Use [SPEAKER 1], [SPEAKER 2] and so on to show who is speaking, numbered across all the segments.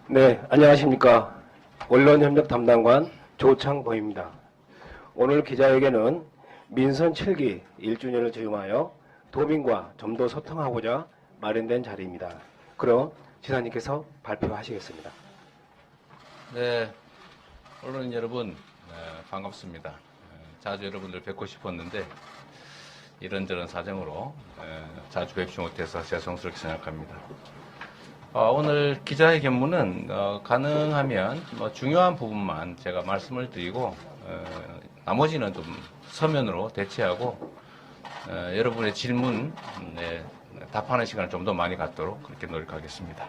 [SPEAKER 1] 네, 안녕하십니까. 언론협력 담당관 조창보입니다. 오늘 기자회견은 민선 7기 1주년을 즈음하여 도민과 좀 더 소통하고자 마련된 자리입니다. 그럼 지사님께서 발표하시겠습니다.
[SPEAKER 2] 네, 언론 여러분 반갑습니다. 자주 여러분들 뵙고 싶었는데 이런저런 사정으로 자주 뵙지 못해서 죄송스럽게 생각합니다. 오늘 기자회견문은 가능하면 중요한 부분만 제가 말씀을 드리고 나머지는 좀 서면으로 대체하고 여러분의 질문에 답하는 시간을 좀 더 많이 갖도록 그렇게 노력하겠습니다.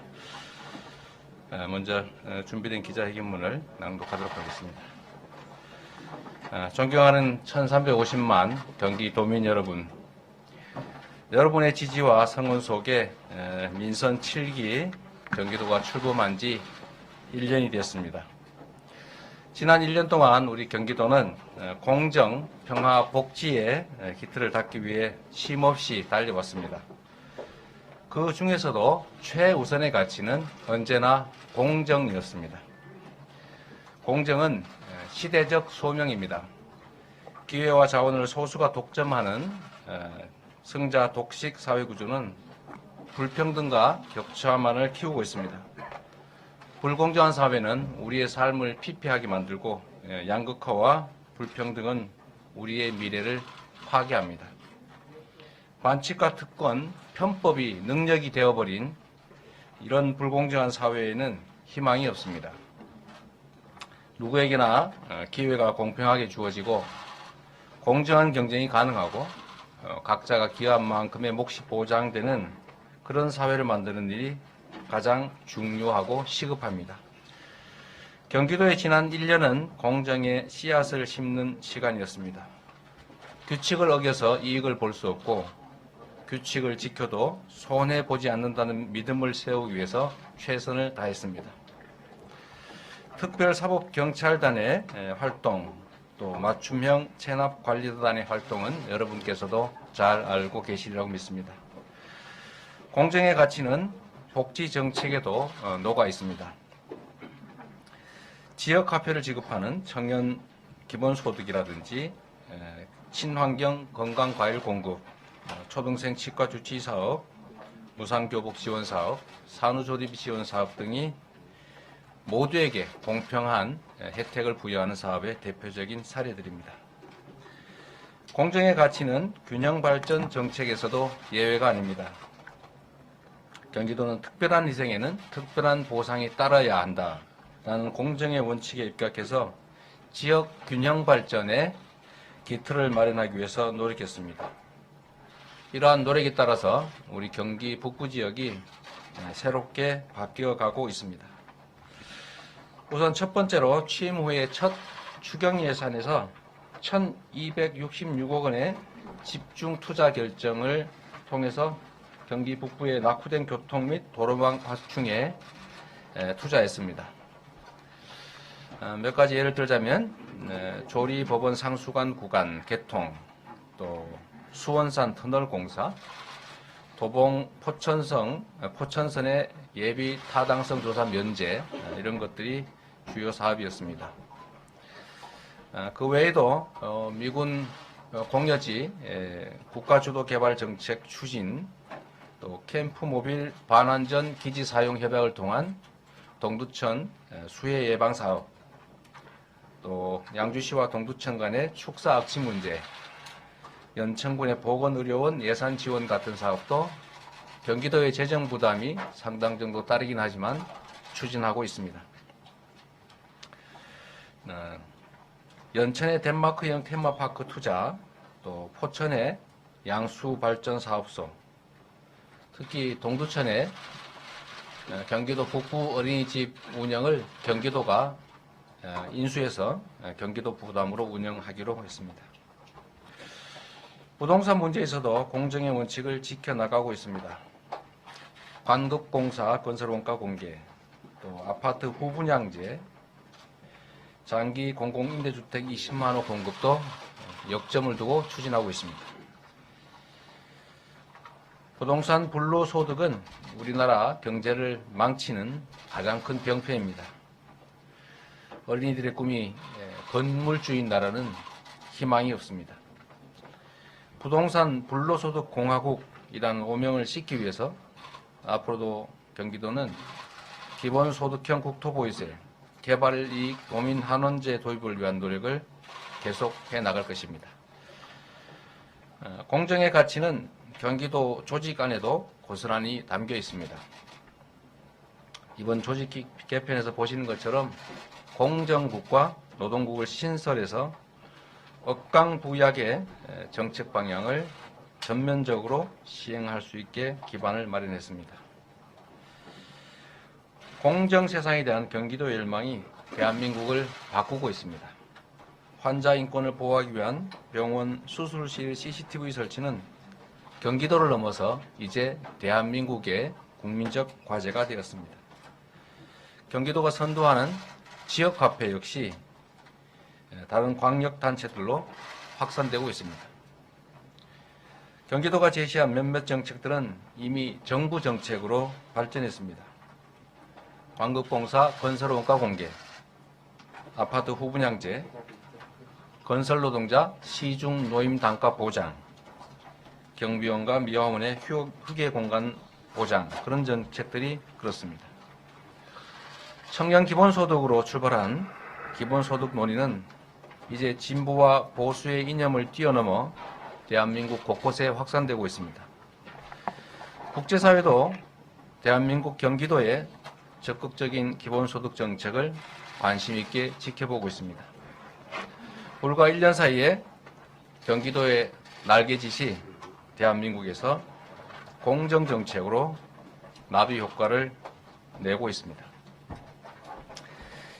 [SPEAKER 2] 먼저 준비된 기자회견문을 낭독하도록 하겠습니다. 존경하는 1350만 경기 도민 여러분, 여러분의 지지와 성원 속에 민선 7기 경기도가 출범한 지 1년이 되었습니다. 지난 1년 동안 우리 경기도는 공정, 평화, 복지의 기틀을 닦기 위해 쉼없이 달려왔습니다. 그 중에서도 최우선의 가치는 언제나 공정이었습니다. 공정은 시대적 소명입니다. 기회와 자원을 소수가 독점하는 승자 독식 사회구조는 불평등과 격차만을 키우고 있습니다. 불공정한 사회는 우리의 삶을 피폐하게 만들고 양극화와 불평등은 우리의 미래를 파괴합니다. 반칙과 특권, 편법이 능력이 되어버린 이런 불공정한 사회에는 희망이 없습니다. 누구에게나 기회가 공평하게 주어지고 공정한 경쟁이 가능하고 각자가 기여한 만큼의 몫이 보장되는 그런 사회를 만드는 일이 가장 중요하고 시급합니다. 경기도의 지난 1년은 공정의 씨앗을 심는 시간이었습니다. 규칙을 어겨서 이익을 볼 수 없고 규칙을 지켜도 손해보지 않는다는 믿음을 세우기 위해서 최선을 다했습니다. 특별사법경찰단의 활동, 또 맞춤형 체납관리단의 활동은 여러분께서도 잘 알고 계시리라고 믿습니다. 공정의 가치는 복지정책에도 녹아 있습니다. 지역화폐를 지급하는 청년 기본소득이라든지 친환경 건강과일 공급, 초등생 치과 주치 사업, 무상교복 지원 사업, 산후조리비 지원 사업 등이 모두에게 공평한 혜택을 부여하는 사업의 대표적인 사례들입니다. 공정의 가치는 균형발전 정책에서도 예외가 아닙니다. 경기도는 특별한 희생에는 특별한 보상이 따라야 한다라는 공정의 원칙에 입각해서 지역 균형발전의 기틀을 마련하기 위해서 노력했습니다. 이러한 노력에 따라서 우리 경기 북부 지역이 새롭게 바뀌어가고 있습니다. 우선 첫 번째로 취임 후에 첫 추경 예산에서 1,266억 원의 집중 투자 결정을 통해서 경기 북부의 낙후된 교통 및 도로망 확충에 투자했습니다. 몇 가지 예를 들자면 조리법원 상수관 구간 개통, 또 수원산 터널 공사, 도봉 포천선의 예비 타당성 조사 면제, 이런 것들이 주요 사업이었습니다. 그 외에도 미군 공여지 국가주도 개발 정책 추진, 또 캠프 모빌 반환전 기지 사용 협약을 통한 동두천 수해 예방 사업, 또 양주시와 동두천 간의 축사 악취 문제, 연천군의 보건의료원 예산 지원 같은 사업도 경기도의 재정 부담이 상당 정도 따르긴 하지만 추진하고 있습니다. 연천의 덴마크형 테마파크 투자, 또 포천의 양수발전 사업소, 특히 동두천의 경기도 북부 어린이집 운영을 경기도가 인수해서 경기도 부담으로 운영하기로 했습니다. 부동산 문제에서도 공정의 원칙을 지켜나가고 있습니다. 관급공사 건설원가 공개, 또 아파트 후분양제, 장기 공공임대주택 20만 호 공급도 역점을 두고 추진하고 있습니다. 부동산 불로소득은 우리나라 경제를 망치는 가장 큰 병폐입니다. 어린이들의 꿈이 건물주인 나라는 희망이 없습니다. 부동산 불로소득 공화국이라는 오명을 싣기 위해서 앞으로도 경기도는 기본소득형 국토보유세, 개발이익 도민 한원제 도입을 위한 노력을 계속해 나갈 것입니다. 공정의 가치는 경기도 조직 안에도 고스란히 담겨 있습니다. 이번 조직 개편에서 보시는 것처럼 공정국과 노동국을 신설해서 억강부약의 정책 방향을 전면적으로 시행할 수 있게 기반을 마련했습니다. 공정 세상에 대한 경기도의 열망이 대한민국을 바꾸고 있습니다. 환자 인권을 보호하기 위한 병원 수술실 CCTV 설치는 경기도를 넘어서 이제 대한민국의 국민적 과제가 되었습니다. 경기도가 선도하는 지역화폐 역시 다른 광역단체들로 확산되고 있습니다. 경기도가 제시한 몇몇 정책들은 이미 정부 정책으로 발전했습니다. 광급공사 건설원가 공개, 아파트 후분양제, 건설노동자 시중 노임 단가 보장, 경비원과 미화원의 휴게 공간 보장, 그런 정책들이 그렇습니다. 청년 기본소득으로 출발한 기본소득 논의는 이제 진보와 보수의 이념을 뛰어넘어 대한민국 곳곳에 확산되고 있습니다. 국제사회도 대한민국 경기도의 적극적인 기본소득 정책을 관심 있게 지켜보고 있습니다. 불과 1년 사이에 경기도의 날개짓이 대한민국에서 공정정책으로 나비 효과를 내고 있습니다.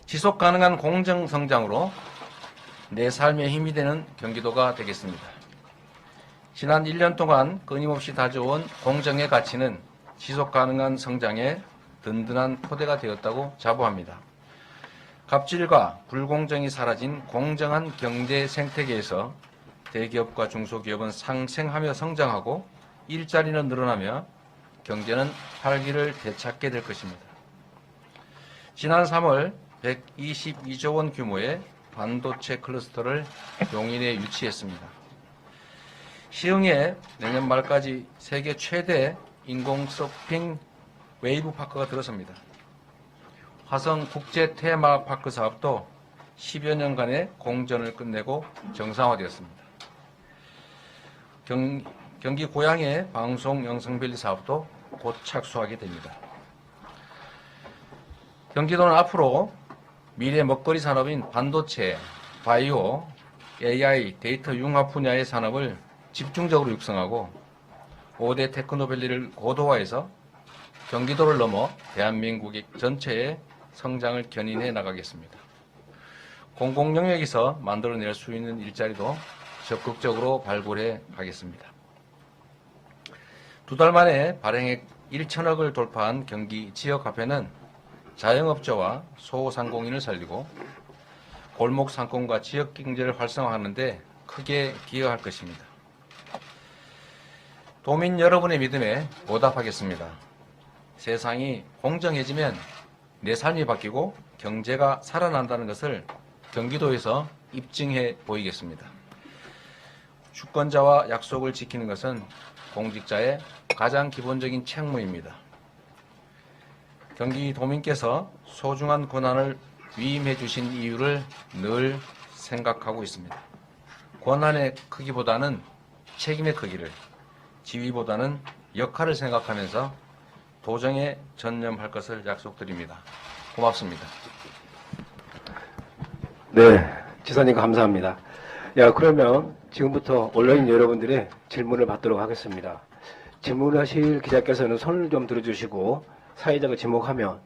[SPEAKER 2] 지속 가능한 공정성장으로 내 삶에 힘이 되는 경기도가 되겠습니다. 지난 1년 동안 끊임없이 다져온 공정의 가치는 지속 가능한 성장의 든든한 토대가 되었다고 자부합니다. 갑질과 불공정이 사라진 공정한 경제 생태계에서 대기업과 중소기업은 상생하며 성장하고 일자리는 늘어나며 경제는 활기를 되찾게 될 것입니다. 지난 3월 122조 원 규모의 반도체 클러스터를 용인에 유치했습니다. 시흥에 내년 말까지 세계 최대 인공 서핑 웨이브 파크가 들어섭니다. 화성 국제 테마파크 사업도 10여 년간의 공전을 끝내고 정상화되었습니다. 경기 고양의 방송 영상빌리 사업도 곧 착수하게 됩니다. 경기도는 앞으로 미래 먹거리 산업인 반도체, 바이오, AI, 데이터 융합 분야의 산업을 집중적으로 육성하고 5대 테크노밸리를 고도화해서 경기도를 넘어 대한민국 전체의 성장을 견인해 나가겠습니다. 공공영역에서 만들어낼 수 있는 일자리도 적극적으로 발굴해 가겠습니다. 2달 만에 발행액 1천억을 돌파한 경기 지역화폐는 자영업자와 소상공인을 살리고 골목 상권과 지역 경제를 활성화하는 데 크게 기여할 것입니다. 도민 여러분의 믿음에 보답하겠습니다. 세상이 공정해지면 내 삶이 바뀌고 경제가 살아난다는 것을 경기도에서 입증해 보이겠습니다. 주권자와 약속을 지키는 것은 공직자의 가장 기본적인 책무입니다. 경기도민께서 소중한 권한을 위임해 주신 이유를 늘 생각하고 있습니다. 권한의 크기보다는 책임의 크기를, 지위보다는 역할을 생각하면서 도정에 전념할 것을 약속드립니다. 고맙습니다.
[SPEAKER 1] 네, 지사님 감사합니다. 그러면 지금부터 언론인 여러분들의 질문을 받도록 하겠습니다. 질문하실 기자께서는 손을 좀 들어주시고 사회자가 지목하면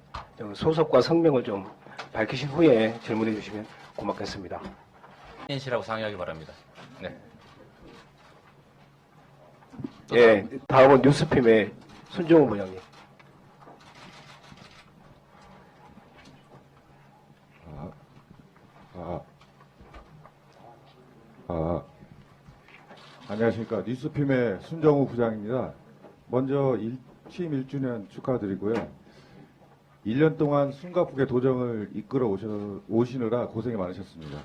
[SPEAKER 1] 소속과 성명을 좀 밝히신 후에 질문해 주시면 고맙겠습니다.
[SPEAKER 2] 인시라고 상의하기 바랍니다. 네.
[SPEAKER 1] 예, 다음은 뉴스핌의 손정우 부장님.
[SPEAKER 3] 안녕하십니까. 뉴스핌의 손정우 부장입니다. 먼저 취임 1주년 축하드리고요. 1년 동안 숨가쁘게 도정을 이끌어 오시느라 고생이 많으셨습니다.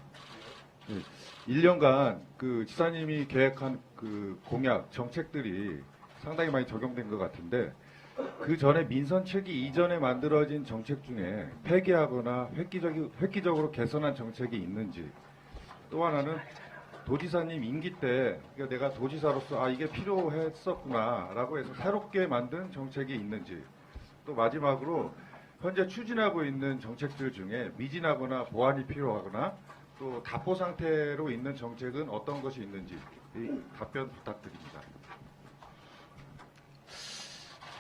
[SPEAKER 3] 1년간 그 지사님이 계획한 그 공약, 정책들이 상당히 많이 적용된 것 같은데, 그 전에 민선 체계 이전에 만들어진 정책 중에 폐기하거나 획기적으로 개선한 정책이 있는지, 또 하나는 도지사님 임기 때 그러니까 내가 도지사로서 이게 필요했었구나 라고 해서 새롭게 만든 정책이 있는지, 또 마지막으로 현재 추진하고 있는 정책들 중에 미진하거나 보완이 필요하거나 또 답보 상태로 있는 정책은 어떤 것이 있는지 답변 부탁드립니다.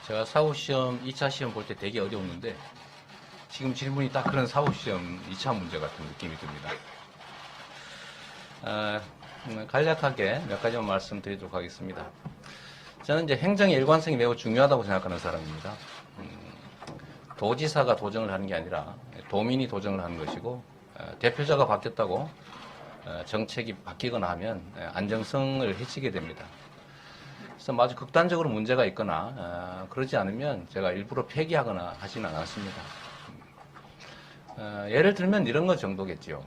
[SPEAKER 2] 제가 사후시험 2차 시험 볼 때 되게 어려웠는데 지금 질문이 딱 그런 사후시험 2차 문제 같은 느낌이 듭니다. 간략하게 몇 가지만 말씀드리도록 하겠습니다. 저는 이제 행정의 일관성이 매우 중요하다고 생각하는 사람입니다. 도지사가 도정을 하는 게 아니라 도민이 도정을 하는 것이고, 대표자가 바뀌었다고 정책이 바뀌거나 하면 안정성을 해치게 됩니다. 그래서 아주 극단적으로 문제가 있거나 그러지 않으면 제가 일부러 폐기하거나 하지는 않았습니다. 예를 들면 이런 것 정도겠죠.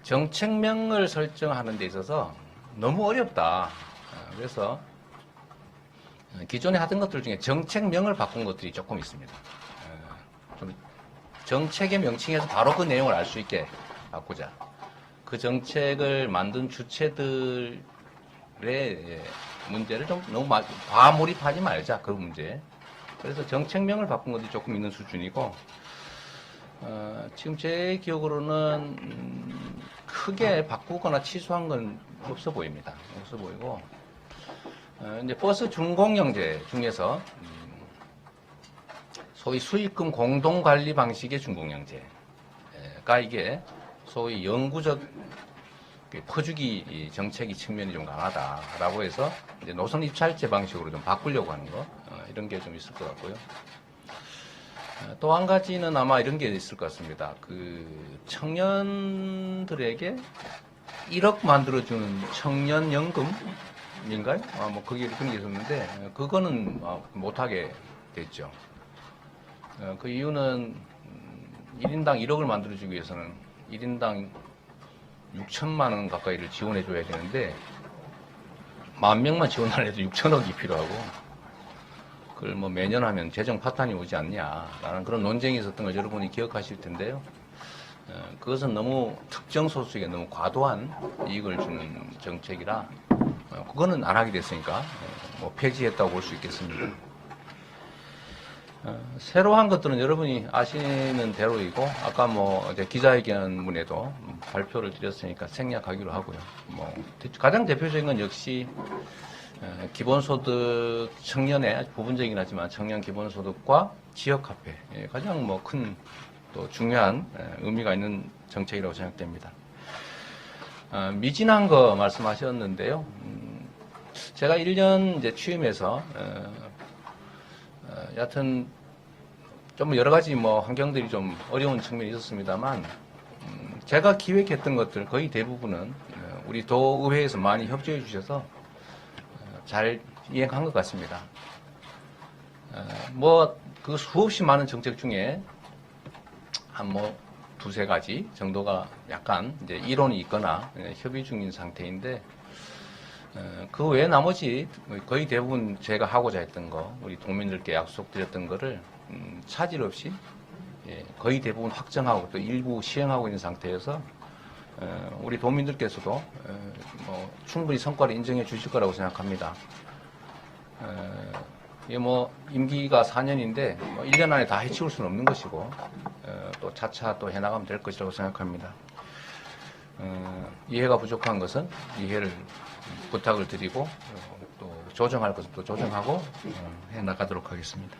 [SPEAKER 2] 정책명을 설정하는 데 있어서 너무 어렵다. 그래서 기존에 하던 것들 중에 정책명을 바꾼 것들이 조금 있습니다. 좀 정책의 명칭에서 바로 그 내용을 알 수 있게 바꾸자. 그 정책을 만든 주체들의 문제를 좀 너무 과몰입하지 말자. 그 문제. 그래서 정책명을 바꾼 것이 조금 있는 수준이고, 지금 제 기억으로는 크게 바꾸거나 취소한 건 없어 보입니다. 없어 보이고, 이제 버스 준공영제 중에서 소위 수익금 공동관리 방식의 준공영제가 이게 소위 영구적 퍼주기 정책이 측면이 좀 강하다라고 해서 이제 노선 입찰제 방식으로 좀 바꾸려고 하는 거, 이런 게 좀 있을 것 같고요. 또 한 가지는 아마 이런 게 있을 것 같습니다. 그 청년들에게 1억 만들어주는 청년연금인가요? 뭐 그게 그런 게 있었는데 그거는 못하게 됐죠. 그 이유는 1인당 1억을 만들어주기 위해서는 1인당 6천만 원 가까이를 지원해 줘야 되는데 10,000명만 지원을 해도 6천억이 필요하고, 그걸 뭐 매년 하면 재정 파탄이 오지 않냐라는 그런 논쟁이 있었던 걸 여러분이 기억하실 텐데요. 그것은 너무 특정 소수에게 너무 과도한 이익을 주는 정책이라 그거는 안 하게 됐으니까 뭐 폐지했다고 볼 수 있겠습니다. 새로 한 것들은 여러분이 아시는 대로이고, 아까 뭐 기자회견문에도 발표를 드렸으니까 생략하기로 하고요. 뭐 가장 대표적인 건 역시 기본소득, 청년의 부분적이긴 하지만 청년 기본소득과 지역화폐, 가장 뭐 큰 또 중요한 의미가 있는 정책이라고 생각됩니다. 미진한 거 말씀하셨는데요. 제가 1년 이제 취임해서 여하튼 좀 여러 가지 뭐 환경들이 좀 어려운 측면이 있었습니다만, 제가 기획했던 것들 거의 대부분은 우리 도의회에서 많이 협조해 주셔서 잘 이행한 것 같습니다. 뭐 그 수없이 많은 정책 중에 한 뭐 두세 가지 정도가 약간 이제 이론이 있거나 협의 중인 상태인데, 그 외에 나머지 거의 대부분 제가 하고자 했던 거, 우리 도민들께 약속드렸던 거를 차질 없이 거의 대부분 확정하고 또 일부 시행하고 있는 상태여서 우리 도민들께서도 뭐 충분히 성과를 인정해 주실 거라고 생각합니다. 이게 뭐 임기가 4년인데 뭐 1년 안에 다 해치울 수는 없는 것이고, 또 차차 또 해나가면 될 것이라고 생각합니다. 이해가 부족한 것은 이해를 부탁을 드리고, 또 조정할 것은 또 조정하고 해나가도록 하겠습니다.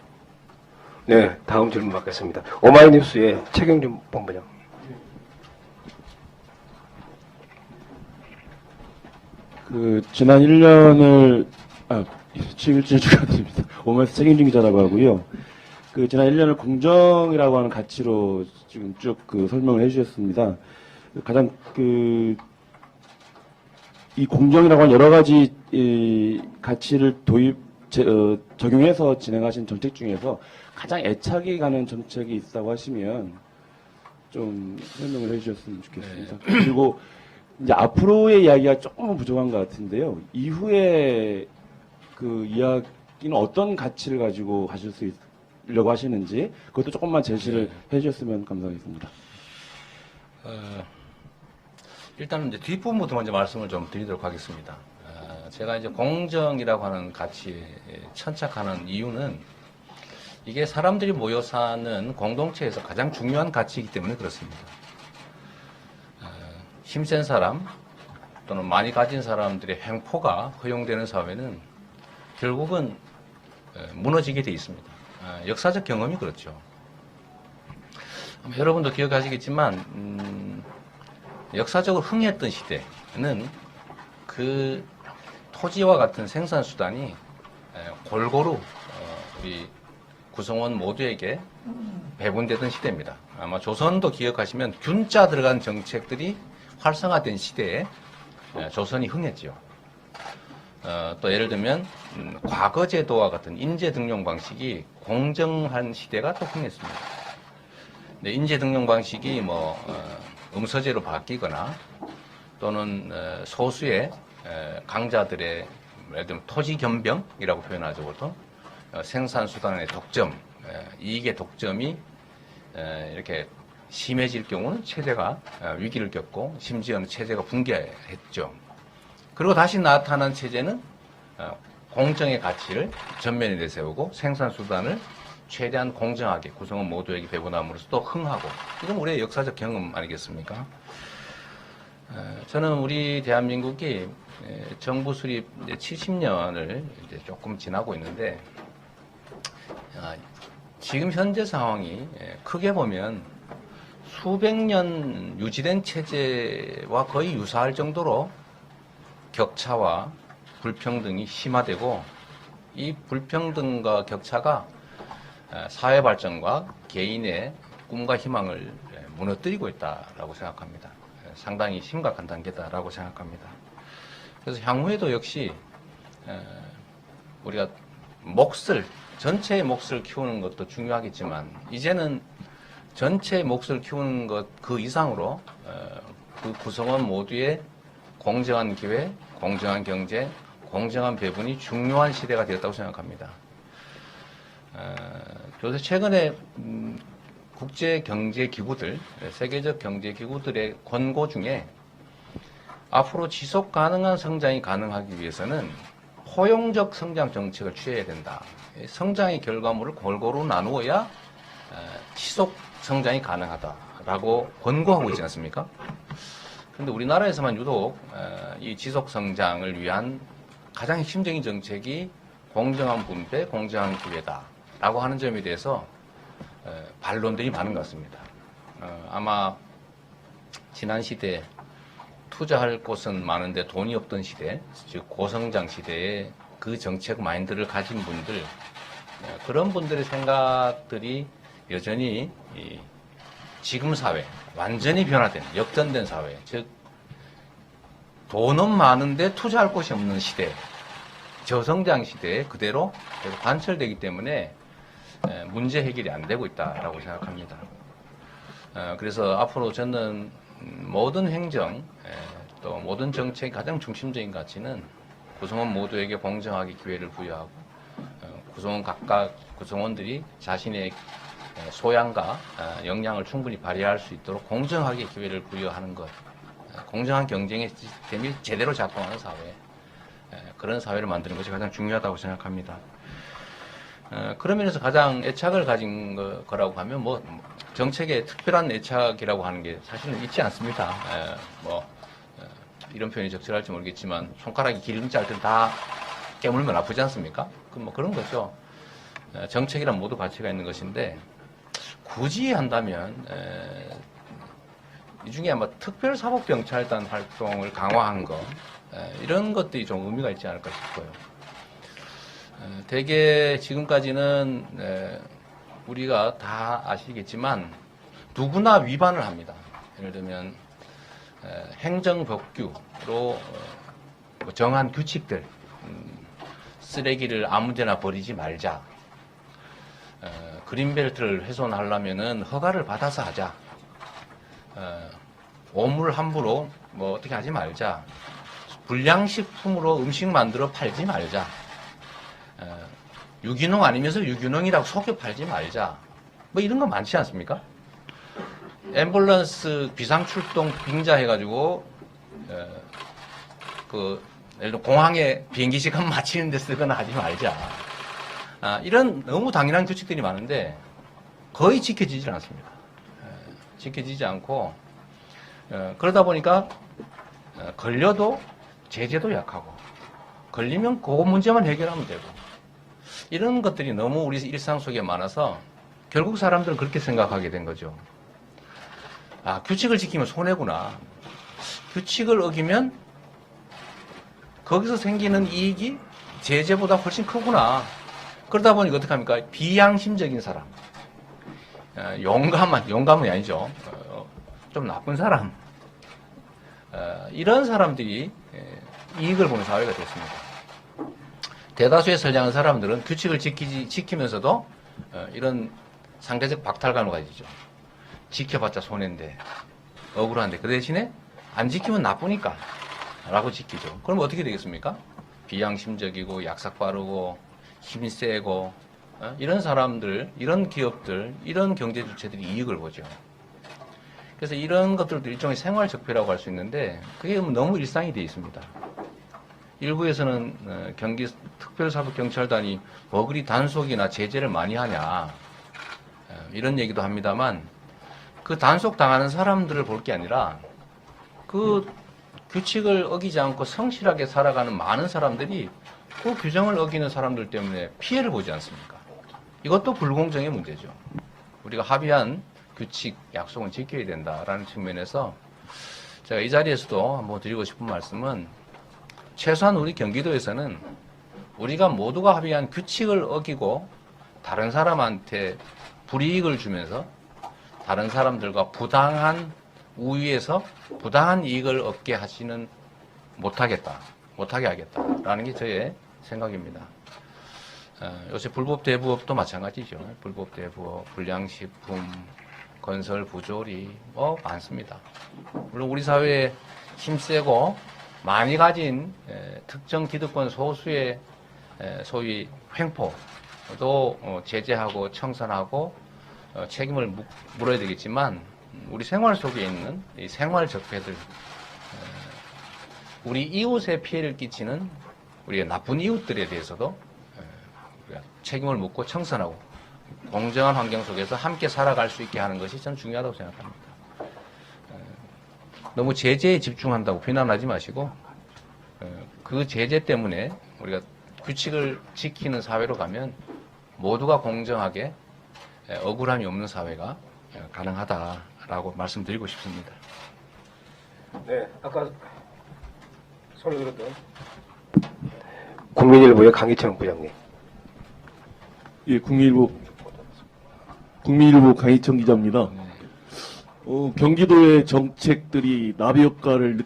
[SPEAKER 1] 네, 다음 질문 받겠습니다. 오마이뉴스의 최경준 본부장.
[SPEAKER 4] 지난 1년을, 취임 1주년 축하드립니다. 오마이뉴스 최경준 기자라고 하고요. 지난 1년을 공정이라고 하는 가치로 지금 쭉 설명을 해주셨습니다. 가장 이 공정이라고 하는 여러 가지 가치를 적용해서 진행하신 정책 중에서 가장 애착이 가는 정책이 있다고 하시면 좀 설명을 해주셨으면 좋겠습니다. 그리고 이제 앞으로의 이야기가 조금은 부족한 것 같은데요. 이후에 그 이야기는 어떤 가치를 가지고 가실 수 있으려고 하시는지 그것도 조금만 제시를 해주셨으면 감사하겠습니다.
[SPEAKER 2] 일단은 이제 뒷부분부터 먼저 말씀을 좀 드리도록 하겠습니다. 제가 이제 공정이라고 하는 가치에 천착하는 이유는 이게 사람들이 모여 사는 공동체에서 가장 중요한 가치이기 때문에 그렇습니다. 힘센 사람 또는 많이 가진 사람들의 횡포가 허용되는 사회는 결국은 무너지게 돼 있습니다. 역사적 경험이 그렇죠. 여러분도 기억하시겠지만 역사적으로 흥했던 시대는 그 토지와 같은 생산 수단이 골고루 우리 구성원 모두에게 배분되던 시대입니다. 아마 조선도 기억하시면 균자 들어간 정책들이 활성화된 시대에 조선이 흥했죠. 또 예를 들면 과거 제도와 같은 인재 등용 방식이 공정한 시대가 또 흥했습니다. 근데 인재 등용 방식이 뭐 음서제로 바뀌거나 또는 소수의 강자들의 예를 들면 토지 겸병이라고 표현하죠 보통 생산 수단의 독점, 이익의 독점이 이렇게 심해질 경우는 체제가 위기를 겪고 심지어는 체제가 붕괴했죠. 그리고 다시 나타난 체제는 공정의 가치를 전면에 내세우고 생산 수단을 최대한 공정하게 구성원 모두에게 배분함으로써 또 흥하고 이건 우리의 역사적 경험 아니겠습니까? 저는 우리 대한민국이 정부 수립 70년을 이제 조금 지나고 있는데 지금 현재 상황이 크게 보면 수백 년 유지된 체제와 거의 유사할 정도로 격차와 불평등이 심화되고 이 불평등과 격차가 사회 발전과 개인의 꿈과 희망을 무너뜨리고 있다라고 생각합니다. 상당히 심각한 단계다라고 생각합니다. 그래서 향후에도 역시 우리가 전체의 몫을 키우는 것도 중요하겠지만 이제는 전체의 몫을 키우는 것 그 이상으로 그 구성원 모두의 공정한 기회, 공정한 경제, 공정한 배분이 중요한 시대가 되었다고 생각합니다. 그래서 최근에 국제경제기구들, 세계적 경제기구들의 권고 중에 앞으로 지속 가능한 성장이 가능하기 위해서는 포용적 성장 정책을 취해야 된다. 성장의 결과물을 골고루 나누어야 지속 성장이 가능하다라고 권고하고 있지 않습니까? 그런데 우리나라에서만 유독 이 지속 성장을 위한 가장 핵심적인 정책이 공정한 분배, 공정한 기회다라고 하는 점에 대해서 반론들이 많은 것 같습니다. 아마 지난 시대 투자할 곳은 많은데 돈이 없던 시대, 즉 고성장 시대에 그 정책 마인드를 가진 분들, 그런 분들의 생각들이 여전히 지금 사회, 완전히 변화된, 역전된 사회, 즉 돈은 많은데 투자할 곳이 없는 시대, 저성장 시대에 그대로 계속 관철되기 때문에 문제 해결이 안 되고 있다라고 생각합니다. 그래서 앞으로 저는 모든 행정, 또 모든 정책의 가장 중심적인 가치는 구성원 모두에게 공정하게 기회를 부여하고 각각 구성원들이 자신의 소양과 역량을 충분히 발휘할 수 있도록 공정하게 기회를 부여하는 것, 공정한 경쟁의 시스템이 제대로 작동하는 사회, 그런 사회를 만드는 것이 가장 중요하다고 생각합니다. 그런 면에서 가장 애착을 가진 거라고 하면 뭐 정책에 특별한 애착이라고 하는 게 사실은 있지 않습니다. 이런 표현이 적절할지 모르겠지만 손가락이 기름짤 때 다 깨물면 아프지 않습니까? 뭐 그런 거죠. 정책이란 모두 가치가 있는 것인데 굳이 한다면 이 중에 아마 특별사법경찰단 활동을 강화한 거 이런 것들이 좀 의미가 있지 않을까 싶어요. 대개 지금까지는 우리가 다 아시겠지만 누구나 위반을 합니다. 예를 들면 행정법규로 정한 규칙들, 쓰레기를 아무데나 버리지 말자. 그린벨트를 훼손하려면은 허가를 받아서 하자. 오물 함부로 뭐 어떻게 하지 말자. 불량식품으로 음식 만들어 팔지 말자. 유기농 아니면서 유기농이라고 속여 팔지 말자. 뭐 이런 거 많지 않습니까? 앰뷸런스 비상출동 빙자 해가지고 예를 들어 공항에 비행기 시간 마치는 데 쓰거나 하지 말자. 이런 너무 당연한 규칙들이 많은데 거의 지켜지질 않습니다. 지켜지지 않고 그러다 보니까 걸려도 제재도 약하고 걸리면 그 문제만 해결하면 되고 이런 것들이 너무 우리 일상 속에 많아서 결국 사람들은 그렇게 생각하게 된 거죠. 규칙을 지키면 손해구나. 규칙을 어기면 거기서 생기는 이익이 제재보다 훨씬 크구나. 그러다 보니까 어떻게 합니까? 비양심적인 사람. 용감은 아니죠. 좀 나쁜 사람. 이런 사람들이 이익을 보는 사회가 됐습니다. 대다수의 선량한 사람들은 규칙을 지키면서도 이런 상대적 박탈감을 가지죠. 지켜봤자 손해인데, 억울한데, 그 대신에 안 지키면 나쁘니까 라고 지키죠. 그럼 어떻게 되겠습니까? 비양심적이고 약삭빠르고 힘세고 이런 사람들, 이런 기업들, 이런 경제 주체들이 이익을 보죠. 그래서 이런 것들도 일종의 생활 적폐라고 할 수 있는데 그게 너무 일상이 되어 있습니다. 일부에서는 경기 특별사법경찰단이 뭐 그리 단속이나 제재를 많이 하냐 이런 얘기도 합니다만 그 단속 당하는 사람들을 볼 게 아니라 그 규칙을 어기지 않고 성실하게 살아가는 많은 사람들이 그 규정을 어기는 사람들 때문에 피해를 보지 않습니까? 이것도 불공정의 문제죠. 우리가 합의한 규칙, 약속은 지켜야 된다라는 측면에서 제가 이 자리에서도 한번 드리고 싶은 말씀은 최소한 우리 경기도에서는 우리가 모두가 합의한 규칙을 어기고 다른 사람한테 불이익을 주면서 다른 사람들과 부당한 우위에서 부당한 이익을 얻게 하지는 못하게 하겠다라는 게 저의 생각입니다. 요새 불법 대부업도 마찬가지죠. 불법 대부업, 불량식품, 건설 부조리 뭐 많습니다. 물론 우리 사회에 힘세고 많이 가진 특정 기득권 소수의 소위 횡포도 제재하고 청산하고 책임을 물어야 되겠지만 우리 생활 속에 있는 이 생활 적폐들 우리 이웃에 피해를 끼치는 우리의 나쁜 이웃들에 대해서도 우리가 책임을 묻고 청산하고 공정한 환경 속에서 함께 살아갈 수 있게 하는 것이 저는 중요하다고 생각합니다. 너무 제재에 집중한다고 비난하지 마시고 그 제재 때문에 우리가 규칙을 지키는 사회로 가면 모두가 공정하게 억울함이 없는 사회가 가능하다라고 말씀드리고 싶습니다.
[SPEAKER 1] 네, 아까 손을 들었던 국민일보의 강희청 부장님.
[SPEAKER 5] 예, 국민일보 강희청 기자입니다. 경기도의 정책들이 나비 효과를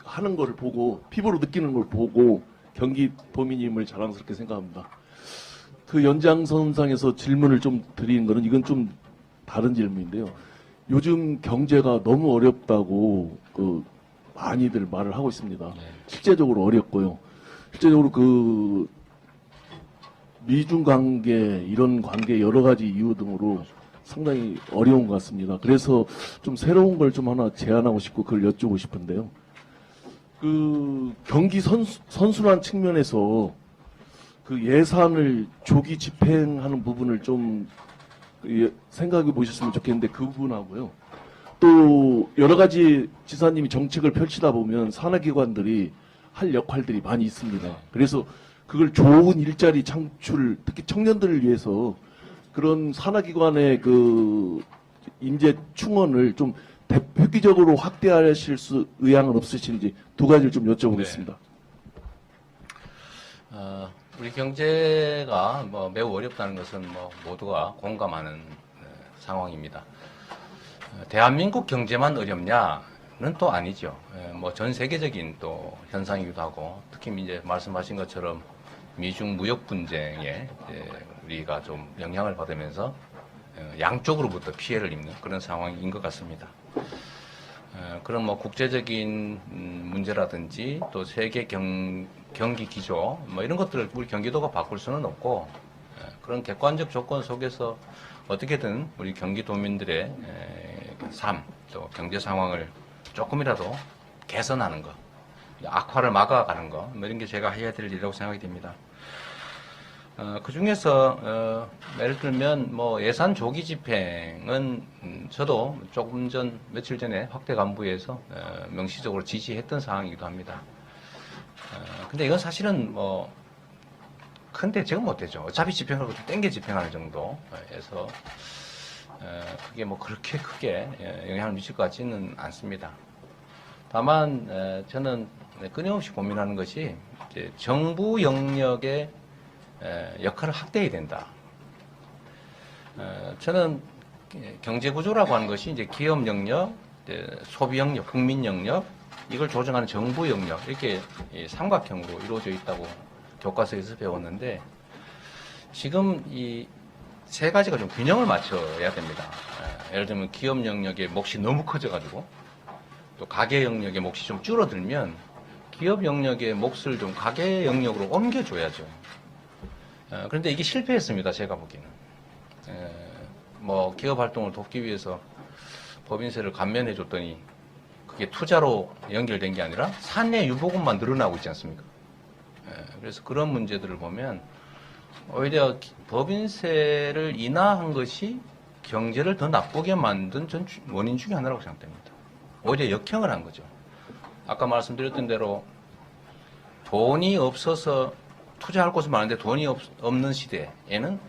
[SPEAKER 5] 하는 것을 보고, 피부로 느끼는 걸 보고 경기도민임을 자랑스럽게 생각합니다. 그 연장선상에서 질문을 좀 드리는 거는 이건 좀 다른 질문인데요. 요즘 경제가 너무 어렵다고 많이들 말을 하고 있습니다. 실제적으로 어렵고요. 실제적으로 미중 관계, 이런 관계 여러 가지 이유 등으로 상당히 어려운 것 같습니다. 그래서 좀 새로운 걸 좀 하나 제안하고 싶고 그걸 여쭈고 싶은데요. 경기 선순환 측면에서 그 예산을 조기 집행하는 부분을 좀 생각해 보셨으면 좋겠는데 그 부분하고요. 또 여러 가지 지사님이 정책을 펼치다 보면 산하기관들이 할 역할들이 많이 있습니다. 그래서 그걸 좋은 일자리 창출, 특히 청년들을 위해서 그런 산하기관의 인재 충원을 좀 획기적으로 확대하실 의향은 없으신지 두 가지를 좀 여쭤보겠습니다.
[SPEAKER 2] 우리 경제가 매우 어렵다는 것은 모두가 공감하는 상황입니다. 대한민국 경제만 어렵냐? 또 아니죠. 뭐 전 세계적인 또 현상이기도 하고, 특히 이제 말씀하신 것처럼 미중 무역 분쟁에 우리가 좀 영향을 받으면서 양쪽으로부터 피해를 입는 그런 상황인 것 같습니다. 그런 뭐 국제적인 문제라든지 또 세계 경기 기조 뭐 이런 것들을 우리 경기도가 바꿀 수는 없고, 그런 객관적 조건 속에서 어떻게든 우리 경기도민들의 삶, 또 경제 상황을 조금이라도 개선하는 것, 악화를 막아가는 것, 뭐 이런 게 제가 해야 될 일이라고 생각이 됩니다. 그 중에서 예를 들면 뭐 예산 조기 집행은 저도 조금 전 며칠 전에 확대 간부에서 명시적으로 지시했던 사항이기도 합니다. 근데 이건 사실은 뭐 큰 대책은 못되죠. 어차피 집행하고 좀 땡겨 집행하는 정도에서 그게 뭐 그렇게 크게 영향을 미칠 것 같지는 않습니다. 다만 저는 끊임없이 고민하는 것이 이제 정부 영역의 역할을 확대해야 된다. 저는 경제 구조라고 하는 것이 이제 기업 영역, 소비 영역, 국민 영역, 이걸 조정하는 정부 영역, 이렇게 삼각형으로 이루어져 있다고 교과서에서 배웠는데, 지금 이 세 가지가 좀 균형을 맞춰야 됩니다. 예를 들면 기업 영역의 몫이 너무 커져가지고, 또 가계 영역의 몫이 좀 줄어들면 기업 영역의 몫을 좀 가계 영역으로 옮겨줘야죠. 그런데 이게 실패했습니다. 제가 보기에는. 뭐 기업 활동을 돕기 위해서 법인세를 감면해 줬더니 그게 투자로 연결된 게 아니라 사내 유보금만 늘어나고 있지 않습니까? 그래서 그런 문제들을 보면 오히려 법인세를 인하한 것이 경제를 더 나쁘게 만든 전 원인 중에 하나라고 생각됩니다. 오히려 역행을 한 거죠. 아까 말씀드렸던 대로 돈이 없어서 투자할 곳은 많은데 돈이 없는 시대에는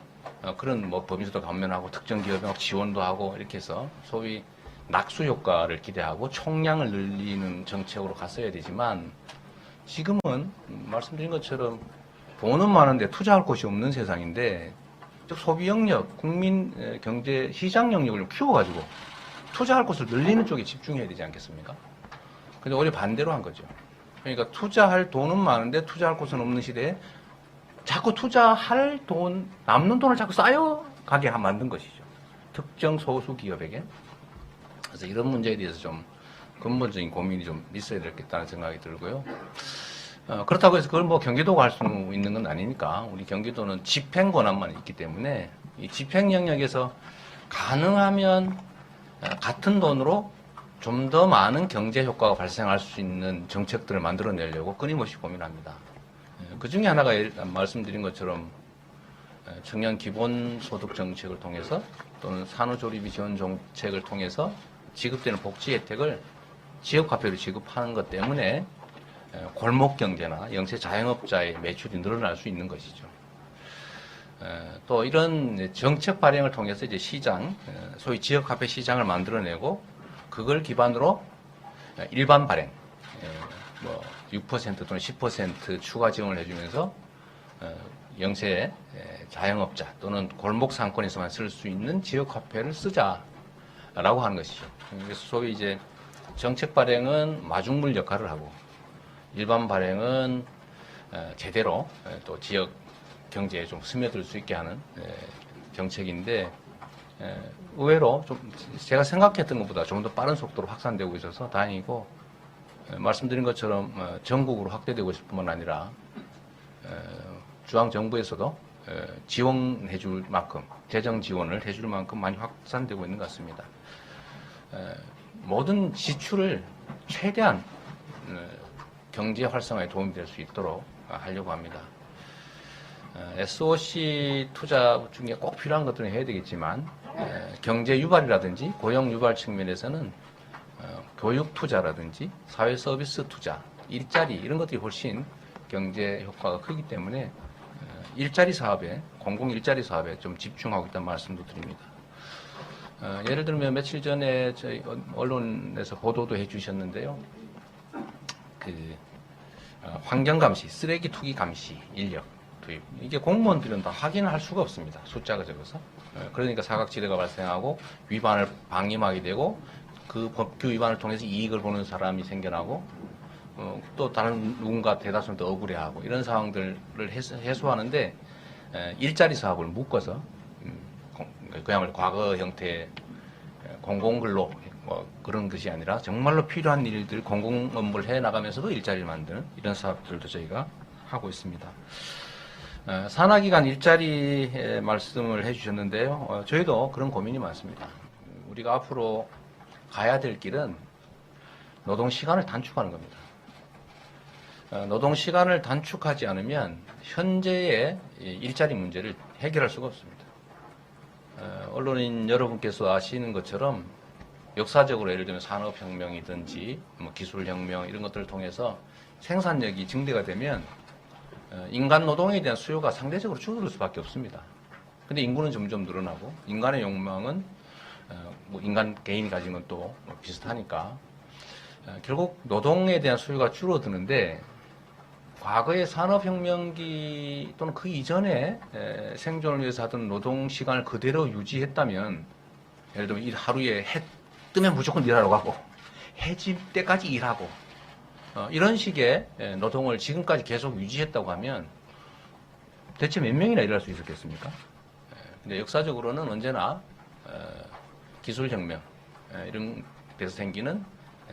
[SPEAKER 2] 그런 뭐 법인세도 감면하고 특정 기업에 지원도 하고 이렇게 해서 소위 낙수 효과를 기대하고 총량을 늘리는 정책으로 갔어야 되지만, 지금은 말씀드린 것처럼 돈은 많은데 투자할 곳이 없는 세상인데, 즉 소비 영역, 국민 경제 시장 영역을 키워가지고 투자할 곳을 늘리는 쪽에 집중해야 되지 않겠습니까? 근데 오히려 반대로 한 거죠. 그러니까 투자할 돈은 많은데 투자할 곳은 없는 시대에 자꾸 투자할 돈, 남는 돈을 자꾸 쌓여가게 만든 것이죠. 특정 소수 기업에게. 그래서 이런 문제에 대해서 좀 근본적인 고민이 좀 있어야 되겠다는 생각이 들고요. 그렇다고 해서 그걸 뭐 경기도가 할 수 있는 건 아니니까, 우리 경기도는 집행 권한만 있기 때문에 이 집행 영역에서 가능하면 같은 돈으로 좀 더 많은 경제 효과가 발생할 수 있는 정책들을 만들어내려고 끊임없이 고민합니다. 그 중에 하나가 말씀드린 것처럼 청년 기본소득 정책을 통해서 또는 산후조리비 지원 정책을 통해서 지급되는 복지 혜택을 지역화폐로 지급하는 것 때문에 골목 경제나 영세 자영업자의 매출이 늘어날 수 있는 것이죠. 또 이런 정책 발행을 통해서 이제 시장, 소위 지역화폐 시장을 만들어내고 그걸 기반으로 일반 발행, 뭐 6% 또는 10% 추가 지원을 해주면서 영세 자영업자 또는 골목 상권에서만 쓸 수 있는 지역화폐를 쓰자라고 하는 것이죠. 그래서 소위 이제 정책 발행은 마중물 역할을 하고, 일반 발행은 제대로 또 지역 경제에 좀 스며들 수 있게 하는 정책인데, 의외로 좀 제가 생각했던 것보다 좀 더 빠른 속도로 확산되고 있어서 다행이고, 말씀드린 것처럼 전국으로 확대되고 있을 뿐만 아니라 중앙정부에서도 지원해 줄 만큼, 재정 지원을 해줄 만큼 많이 확산되고 있는 것 같습니다. 모든 지출을 최대한 경제 활성화에 도움이 될 수 있도록 하려고 합니다. SOC 투자 중에 꼭 필요한 것들은 해야 되겠지만, 경제 유발이라든지 고용 유발 측면에서는 교육 투자라든지 사회 서비스 투자, 일자리 이런 것들이 훨씬 경제 효과가 크기 때문에 일자리 사업에, 공공 일자리 사업에 좀 집중하고 있다는 말씀도 드립니다. 예를 들면 며칠 전에 저희 언론에서 보도도 해주셨는데요. 환경 감시, 쓰레기 투기 감시 인력 투입. 이게 공무원들은 다 확인을 할 수가 없습니다. 숫자가 적어서. 그러니까 사각지대가 발생하고 위반을 방임하게 되고 그 법규 위반을 통해서 이익을 보는 사람이 생겨나고 또 다른 누군가 대다수는 또 억울해하고 이런 상황들을 해소하는데 일자리 사업을 묶어서 그야말로 과거 형태의 공공근로 뭐 그런 것이 아니라 정말로 필요한 일들 공공 업무를 해나가면서도 일자리를 만드는 이런 사업들도 저희가 하고 있습니다. 산하기관 일자리 말씀을 해주셨는데요. 저희도 그런 고민이 많습니다. 우리가 앞으로 가야 될 길은 노동시간을 단축하는 겁니다. 노동시간을 단축하지 않으면 현재의 일자리 문제를 해결할 수가 없습니다. 언론인 여러분께서 아시는 것처럼 역사적으로 예를 들면 산업혁명이든지 뭐 기술혁명 이런 것들을 통해서 생산력이 증대가 되면 인간 노동에 대한 수요가 상대적으로 줄어들 수밖에 없습니다. 근데 인구는 점점 늘어나고 인간의 욕망은 뭐 인간 개인이 가진 건 또 비슷하니까 결국 노동에 대한 수요가 줄어드는데 과거의 산업혁명기 또는 그 이전에 생존을 위해서 하던 노동시간을 그대로 유지했다면 예를 들면 하루에 해 뜨면 무조건 일하러 가고 해 질 때까지 일하고 이런 식의 노동을 지금까지 계속 유지했다고 하면 대체 몇 명이나 일할 수 있었겠습니까? 근데 역사적으로는 언제나 기술혁명 이런 데서 생기는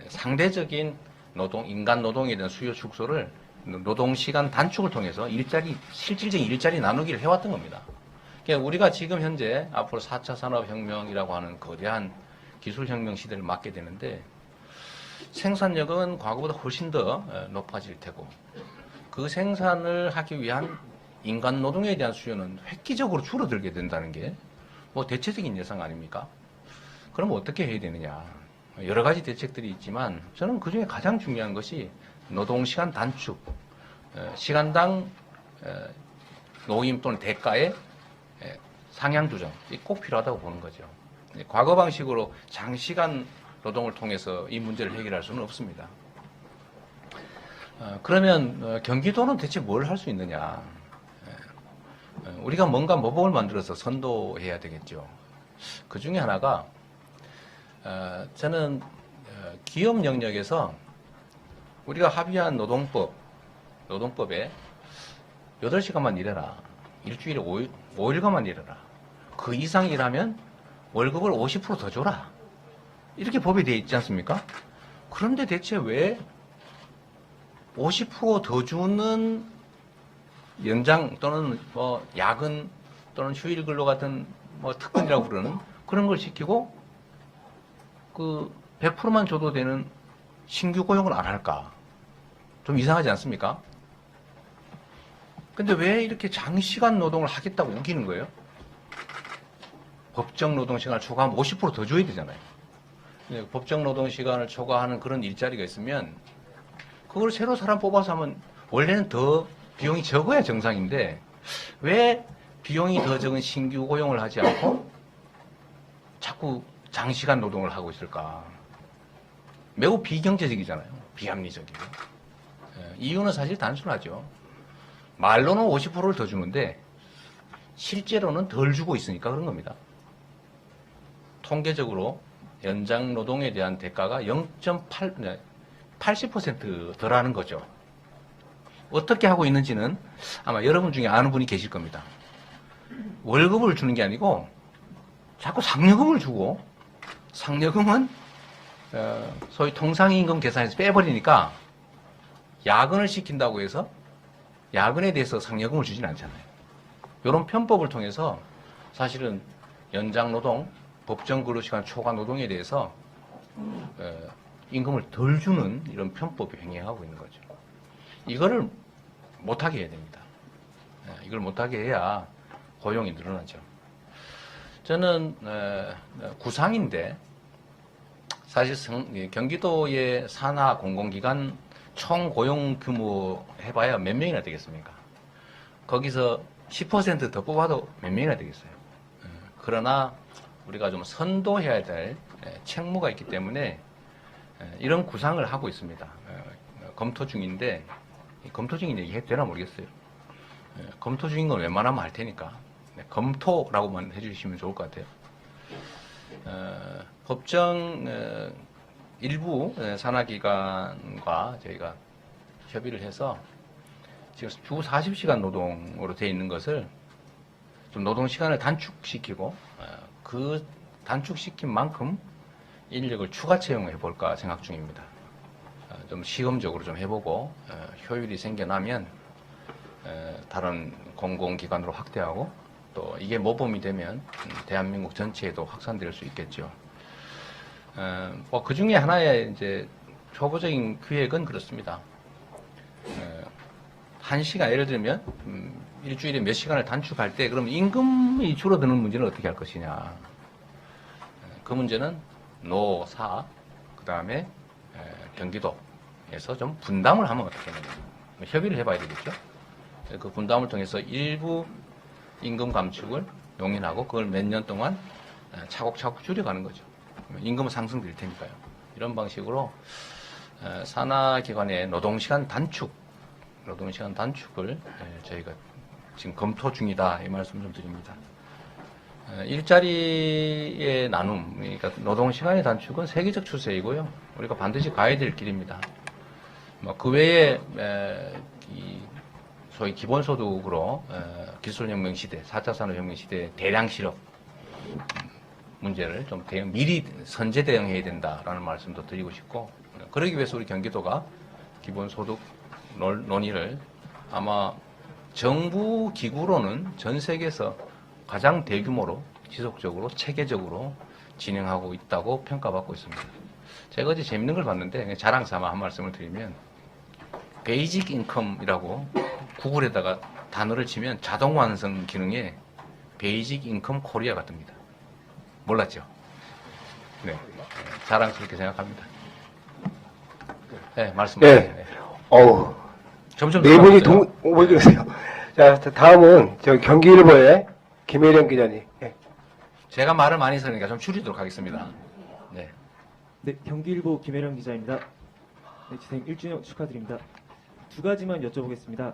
[SPEAKER 2] 상대적인 노동, 인간 노동에 대한 수요 축소를 노동시간 단축을 통해서 실질적인 일자리 나누기를 해왔던 겁니다. 그러니까 우리가 지금 현재 앞으로 4차 산업혁명이라고 하는 거대한 기술혁명 시대를 맞게 되는데 생산력은 과거보다 훨씬 더 높아질 테고 그 생산을 하기 위한 인간 노동에 대한 수요는 획기적으로 줄어들게 된다는 게 뭐 대체적인 예상 아닙니까? 그럼 어떻게 해야 되느냐? 여러 가지 대책들이 있지만 저는 그중에 가장 중요한 것이 노동시간 단축, 시간당 노임 또는 대가의 상향 조정이 꼭 필요하다고 보는 거죠. 과거 방식으로 장시간 노동을 통해서 이 문제를 해결할 수는 없습니다. 그러면 경기도는 대체 뭘 할 수 있느냐? 우리가 뭔가 모범을 만들어서 선도해야 되겠죠. 그 중에 하나가 저는 기업 영역에서 우리가 합의한 노동법에 8시간만 일해라. 일주일에 5일간만 일해라. 그 이상 일하면 월급을 50% 더 줘라. 이렇게 법이 되어 있지 않습니까? 그런데 대체 왜 50% 더 주는 연장 또는 뭐 야근 또는 휴일 근로 같은 뭐 특근이라고 부르는 그런 걸 시키고 그 100%만 줘도 되는 신규 고용을 안 할까? 좀 이상하지 않습니까? 근데 왜 이렇게 장시간 노동을 하겠다고 우기는 거예요? 법정 노동 시간을 초과하면 50% 더 줘야 되잖아요. 법정 노동 시간을 초과하는 그런 일자리가 있으면 그걸 새로 사람 뽑아서 하면 원래는 더 비용이 적어야 정상인데 왜 비용이 더 적은 신규 고용을 하지 않고 자꾸 장시간 노동을 하고 있을까? 매우 비경제적이잖아요. 비합리적이고. 이유는 사실 단순하죠. 말로는 50%를 더 주는데 실제로는 덜 주고 있으니까 그런 겁니다. 통계적으로 연장 노동에 대한 대가가 80% 덜하는 거죠. 어떻게 하고 있는지는 아마 여러분 중에 아는 분이 계실 겁니다. 월급을 주는 게 아니고 자꾸 상여금을 주고 상여금은 소위 통상임금 계산에서 빼버리니까 야근을 시킨다고 해서 야근에 대해서 상여금을 주진 않잖아요. 이런 편법을 통해서 사실은 연장 노동, 법정 근로시간 초과 노동에 대해서 임금을 덜 주는 이런 편법이 행해하고 있는 거죠. 이거를 못하게 해야 됩니다. 이걸 못하게 해야 고용이 늘어나죠. 저는 구상인데 사실 경기도의 산하 공공기관 총 고용 규모 해봐야 몇 명이나 되겠습니까? 거기서 10% 더 뽑아도 몇 명이나 되겠어요. 그러나 우리가 좀 선도해야 될 책무가 있기 때문에 이런 구상을 하고 있습니다. 검토 중인데 검토 중인 얘기 해도 되나 모르겠어요. 검토 중인 건 웬만하면 할 테니까 검토라고만 해주시면 좋을 것 같아요. 법정 일부 산하기관과 저희가 협의를 해서 지금 주 40시간 노동으로 되어 있는 것을 좀 노동 시간을 단축시키고 그 단축시킨 만큼 인력을 추가 채용해 볼까 생각 중입니다. 좀 시험적으로 좀 해보고 효율이 생겨나면 다른 공공기관으로 확대하고 또 이게 모범이 되면 대한민국 전체에도 확산될 수 있겠죠. 그 중에 하나의 이제 초보적인 기획은 그렇습니다. 한 시간 예를 들면 일주일에 몇 시간을 단축할 때 그럼 임금이 줄어드는 문제는 어떻게 할 것이냐. 그 문제는 노, 사, 그 다음에 경기도에서 좀 분담을 하면 어떻겠느냐. 협의를 해봐야 되겠죠. 그 분담을 통해서 일부 임금 감축을 용인하고 그걸 몇 년 동안 차곡차곡 줄여가는 거죠. 임금은 상승될 테니까요. 이런 방식으로 산하기관의 노동시간 단축을 저희가 지금 검토 중이다 이 말씀 좀 드립니다. 일자리의 나눔, 그러니까 노동시간의 단축은 세계적 추세이고요. 우리가 반드시 가야 될 길입니다. 그 외에 소위 기본소득으로 기술혁명 시대, 4차 산업혁명 시대 대량 실업 문제를 좀 미리 선제 대응해야 된다라는 말씀도 드리고 싶고, 그러기 위해서 우리 경기도가 기본소득 논의를 아마 정부 기구로는 전 세계에서 가장 대규모로 지속적으로 체계적으로 진행하고 있다고 평가받고 있습니다. 제가 어제 재밌는 걸 봤는데 자랑 삼아 한 말씀을 드리면 베이직 인컴이라고 구글에다가 단어를 치면 자동 완성 기능에 베이직 인컴 코리아가 뜹니다. 몰랐죠? 네, 자랑스럽게 생각합니다. 네, 말씀하세요.
[SPEAKER 1] 네. 어우,
[SPEAKER 2] 점점
[SPEAKER 1] 네 분이
[SPEAKER 2] 늘어나고요.
[SPEAKER 1] 모여주세요. 자, 다음은 저 경기일보의 김혜령 기자님. 예.
[SPEAKER 2] 제가 말을 많이 쓰니까 좀 줄이도록 하겠습니다. 네.
[SPEAKER 6] 네, 경기일보 김혜령 기자입니다. 네, 지사님 1주년 축하드립니다. 두 가지만 여쭤보겠습니다.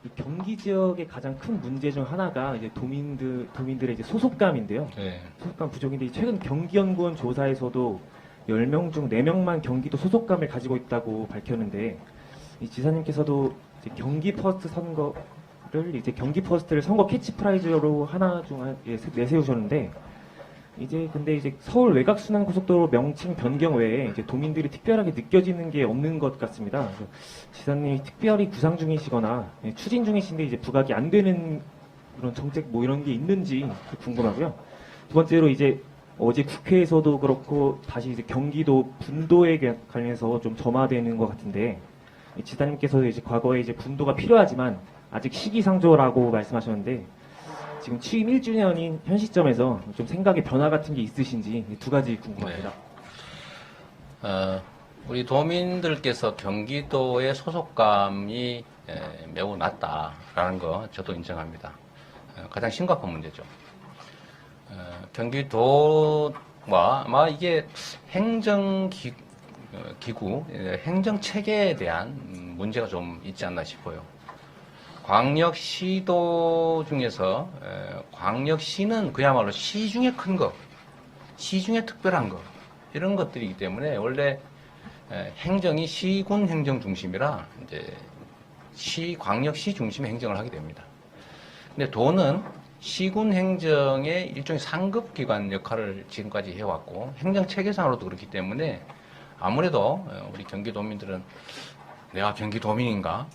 [SPEAKER 6] 이 경기 지역의 가장 큰 문제 중 하나가 이제 도민들의 이제 소속감인데요.
[SPEAKER 2] 네.
[SPEAKER 6] 소속감 부족인데 최근 경기연구원 조사에서도 10명 중 4명만 경기도 소속감을 가지고 있다고 밝혔는데, 이 지사님께서도 이제 경기 퍼스트 선거를 이제 경기 퍼스트를 선거 캐치프라이즈로 하나 중 내세우셨는데, 근데 이제 서울 외곽순환고속도로 명칭 변경 외에 이제 도민들이 특별하게 느껴지는 게 없는 것 같습니다. 그래서 지사님이 특별히 구상 중이시거나 추진 중이신데 이제 부각이 안 되는 그런 정책 뭐 이런 게 있는지 궁금하고요. 두 번째로 이제 어제 국회에서도 그렇고 다시 이제 경기도 분도에 관련해서 좀 점화되는 것 같은데, 지사님께서 이제 과거에 이제 분도가 필요하지만 아직 시기상조라고 말씀하셨는데, 지금 취임 1주년인 현 시점에서 좀 생각의 변화 같은 게 있으신지 두 가지 궁금합니다.
[SPEAKER 2] 우리 도민들께서 경기도의 소속감이 매우 낮다라는 거 저도 인정합니다. 가장 심각한 문제죠. 경기도와 아마 이게 행정기구, 행정체계에 대한 문제가 좀 있지 않나 싶어요. 광역시도 중에서 광역시는 그야말로 시 중에 큰 거, 시 중에 특별한 거, 이런 것들이기 때문에 원래 행정이 시군 행정 중심이라 이제 광역시 중심의 행정을 하게 됩니다. 근데 도는 시군 행정의 일종의 상급 기관 역할을 지금까지 해왔고 행정 체계상으로도 그렇기 때문에 아무래도 우리 경기도민들은 내가 경기도민인가?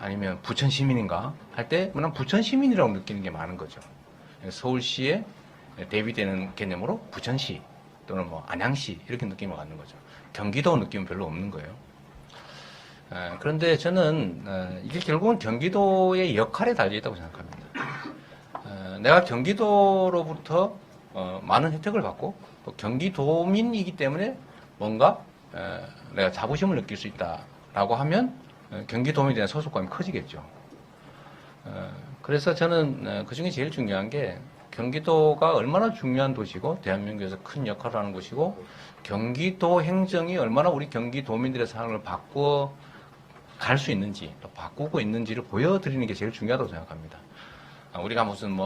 [SPEAKER 2] 아니면 부천 시민인가 할 때 난 부천 시민이라고 느끼는 게 많은 거죠. 서울시에 대비되는 개념으로 부천시 또는 뭐 안양시 이렇게 느낌을 갖는 거죠. 경기도 느낌은 별로 없는 거예요. 그런데 저는 이게 결국은 경기도의 역할에 달려 있다고 생각합니다. 내가 경기도로부터 많은 혜택을 받고 또 경기도민이기 때문에 뭔가 내가 자부심을 느낄 수 있다라고 하면 경기도민에 대한 소속감이 커지겠죠. 그래서 저는 그 중에 제일 중요한 게 경기도가 얼마나 중요한 도시고 대한민국에서 큰 역할을 하는 곳이고 경기도 행정이 얼마나 우리 경기도민들의 삶을 바꾸어 갈 수 있는지 또 바꾸고 있는지를 보여드리는 게 제일 중요하다고 생각합니다. 우리가 무슨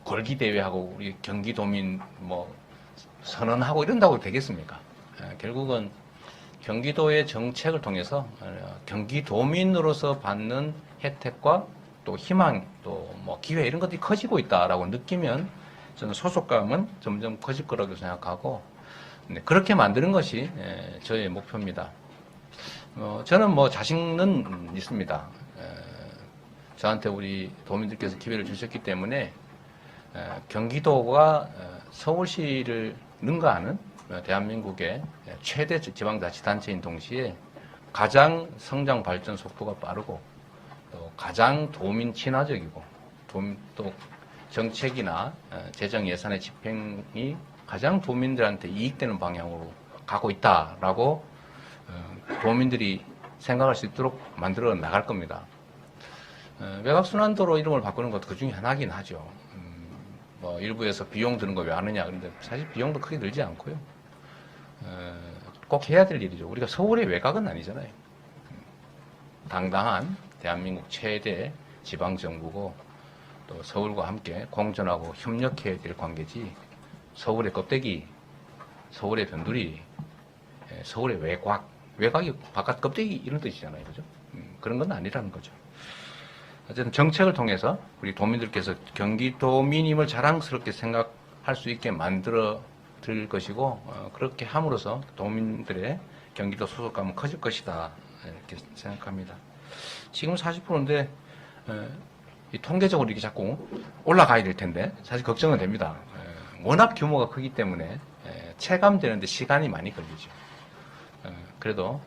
[SPEAKER 2] 골기 대회하고 우리 경기도민 선언하고 이런다고 되겠습니까? 결국은 경기도의 정책을 통해서 경기도민으로서 받는 혜택과 또 희망, 또 뭐 기회 이런 것들이 커지고 있다라고 느끼면 저는 소속감은 점점 커질 거라고 생각하고 그렇게 만드는 것이 저의 목표입니다. 저는 뭐 자신은 있습니다. 저한테 우리 도민들께서 기회를 주셨기 때문에 경기도가 서울시를 능가하는 대한민국의 최대 지방자치단체인 동시에 가장 성장 발전 속도가 빠르고 또 가장 도민 친화적이고 또 정책이나 재정 예산의 집행이 가장 도민들한테 이익되는 방향으로 가고 있다라고 도민들이 생각할 수 있도록 만들어 나갈 겁니다. 외곽순환도로 이름을 바꾸는 것도 그 중에 하나긴 하죠. 뭐 일부에서 비용 드는 거 왜 안 하냐 그런데 사실 비용도 크게 들지 않고요. 꼭 해야 될 일이죠. 우리가 서울의 외곽은 아니잖아요. 당당한 대한민국 최대 지방정부고 또 서울과 함께 공존하고 협력해야 될 관계지 서울의 껍데기, 서울의 변두리, 서울의 외곽이 바깥 껍데기 이런 뜻이잖아요. 그죠? 그런 건 아니라는 거죠. 어쨌든 정책을 통해서 우리 도민들께서 경기도민임을 자랑스럽게 생각할 수 있게 만들어 드릴 것이고 그렇게 함으로써 도민들의 경기도 소속감은 커질 것이다 이렇게 생각합니다. 지금 40%인데 이 통계적으로 이렇게 자꾸 올라가야 될 텐데 사실 걱정은 됩니다. 워낙 규모가 크기 때문에 체감되는데 시간이 많이 걸리죠. 그래도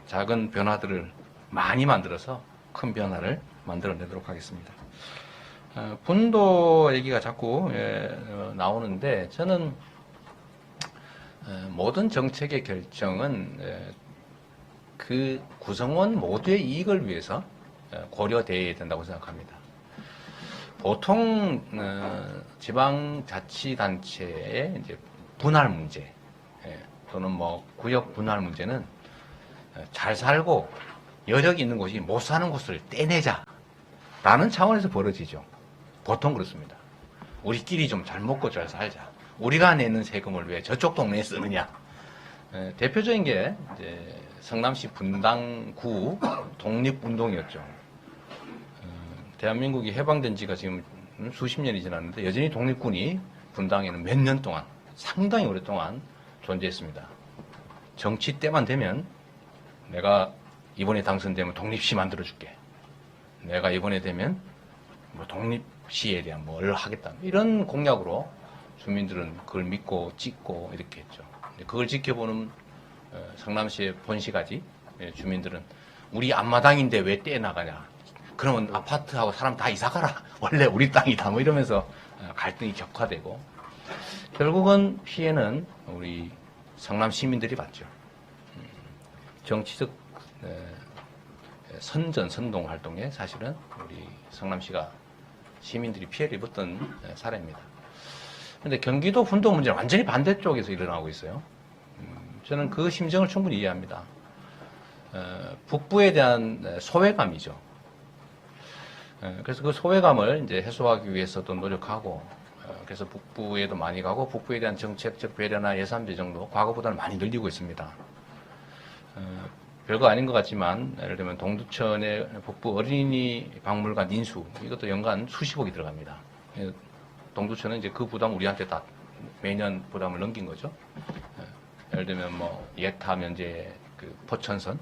[SPEAKER 2] 작은 변화들을 많이 만들어서 큰 변화를 만들어내도록 하겠습니다. 분도 얘기가 자꾸 나오는데 저는 모든 정책의 결정은 그 구성원 모두의 이익을 위해서 고려되어야 된다고 생각합니다. 보통 지방자치단체의 이제 분할 문제 또는 뭐 구역 분할 문제는 잘 살고 여력이 있는 곳이 못 사는 곳을 떼내자라는 차원에서 벌어지죠. 보통 그렇습니다. 우리끼리 좀 잘 먹고 잘 살자. 우리가 내는 세금을 왜 저쪽 동네에 쓰느냐. 대표적인 게 이제 성남시 분당구 독립운동이었죠. 대한민국이 해방된 지가 지금 수십 년이 지났는데 여전히 독립군이 분당에는 몇 년 동안 상당히 오랫동안 존재했습니다. 정치 때만 되면 내가 이번에 당선되면 독립시 만들어줄게. 내가 이번에 되면 뭐 독립시에 대한 뭘 하겠다. 이런 공약으로 주민들은 그걸 믿고 찍고 이렇게 했죠. 그걸 지켜보는 성남시의 본시가지 주민들은 우리 앞마당인데 왜 떼나가냐. 그러면 아파트하고 사람 다 이사가라. 원래 우리 땅이다. 뭐 이러면서 갈등이 격화되고 결국은 피해는 우리 성남 시민들이 봤죠. 정치적 선동 활동에 사실은 우리 성남시가 시민들이 피해를 입었던 사례입니다. 그런데 경기도 분도 문제는 완전히 반대쪽에서 일어나고 있어요. 저는 그 심정을 충분히 이해합니다. 북부에 대한 소외감이죠. 그래서 그 소외감을 이제 해소하기 위해서도 노력하고, 그래서 북부에도 많이 가고, 북부에 대한 정책적 배려나 예산 배정도 과거보다는 많이 늘리고 있습니다. 별거 아닌 것 같지만, 예를 들면 동두천의 북부 어린이 박물관 인수, 이것도 연간 수십억이 들어갑니다. 동두천은 이제 그 부담 우리한테 다 매년 부담을 넘긴 거죠. 예를 들면 뭐 예타 면제 그 포천선,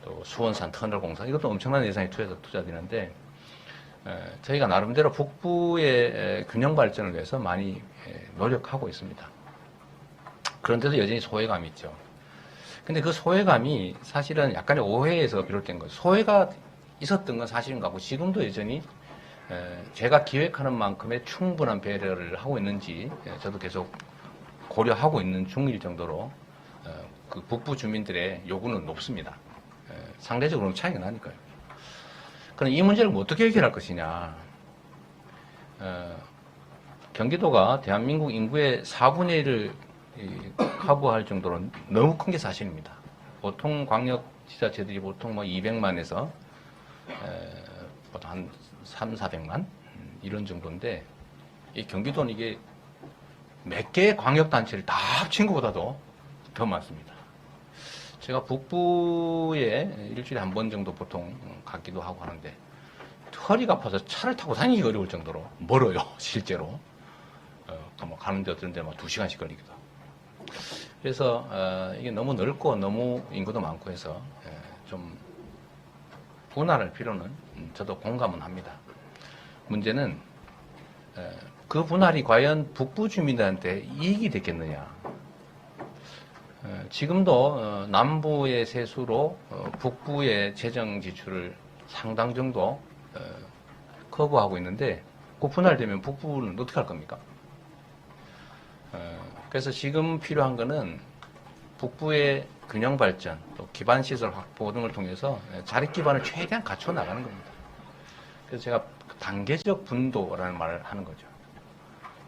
[SPEAKER 2] 또 수원산 터널 공사, 이것도 엄청난 예산이 투자되는데 저희가 나름대로 북부의 균형 발전을 위해서 많이 노력하고 있습니다. 그런데도 여전히 소외감이 있죠. 근데 그 소외감이 사실은 약간의 오해에서 비롯된 거죠. 소외가 있었던 건 사실인가 하고 지금도 여전히 제가 기획하는 만큼의 충분한 배려를 하고 있는지 저도 계속 고려하고 있는 중일 정도로 그 북부 주민들의 요구는 높습니다. 상대적으로 차이가 나니까요. 그럼 이 문제를 어떻게 해결할 것이냐. 경기도가 대한민국 인구의 4분의 1을 커버할 정도로 너무 큰 게 사실입니다. 보통 광역지자체들이 보통 뭐 200만에서 보통 한 3, 400만 이런 정도인데 이 경기도는 이게 몇 개의 광역단체를 다 합친 것보다도 더 많습니다. 제가 북부에 일주일에 한 번 정도 보통 가기도 하고 하는데 허리가 아파서 차를 타고 다니기 어려울 정도로 멀어요, 실제로. 뭐 가는데 어떤 데 막 2시간씩 걸리기도 하고. 그래서 이게 너무 넓고 너무 인구도 많고 해서 좀 분할할 필요는 저도 공감은 합니다. 문제는 그 분할이 과연 북부 주민들한테 이익이 되겠느냐. 지금도 남부의 세수로 북부의 재정 지출을 상당 정도 커버하고 있는데 그 분할되면 북부는 어떻게 할 겁니까? 그래서 지금 필요한 거는 북부의 균형 발전, 또 기반 시설 확보 등을 통해서 자립 기반을 최대한 갖춰 나가는 겁니다. 그래서 제가 단계적 분도라는 말을 하는 거죠.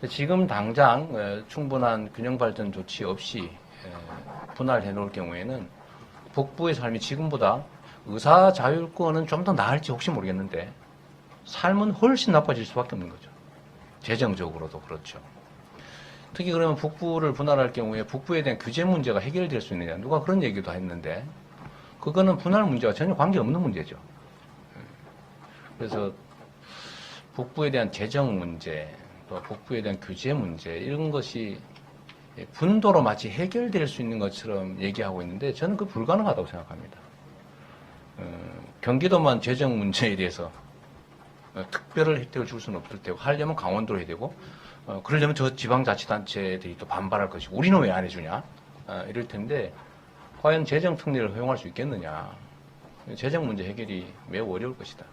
[SPEAKER 2] 지금 당장 충분한 균형 발전 조치 없이 분할해 놓을 경우에는 북부의 삶이 지금보다 의사 자율권은 좀 더 나을지 혹시 모르겠는데 삶은 훨씬 나빠질 수밖에 없는 거죠. 재정적으로도 그렇죠. 특히 그러면 북부를 분할할 경우에 북부에 대한 규제 문제가 해결될 수 있느냐. 누가 그런 얘기도 했는데 그거는 분할 문제와 전혀 관계없는 문제죠. 그래서 북부에 대한 재정 문제, 또 북부에 대한 규제 문제 이런 것이 분도로 마치 해결될 수 있는 것처럼 얘기하고 있는데 저는 그 불가능하다고 생각합니다. 경기도만 재정 문제에 대해서 특별한 혜택을 줄 수는 없을 테고 하려면 강원도로 해야 되고 그러려면 저 지방자치단체들이 또 반발할 것이고 우리는 왜 안 해주냐 이럴 텐데 과연 재정 특례를 허용할 수 있겠느냐. 재정 문제 해결이 매우 어려울 것이다.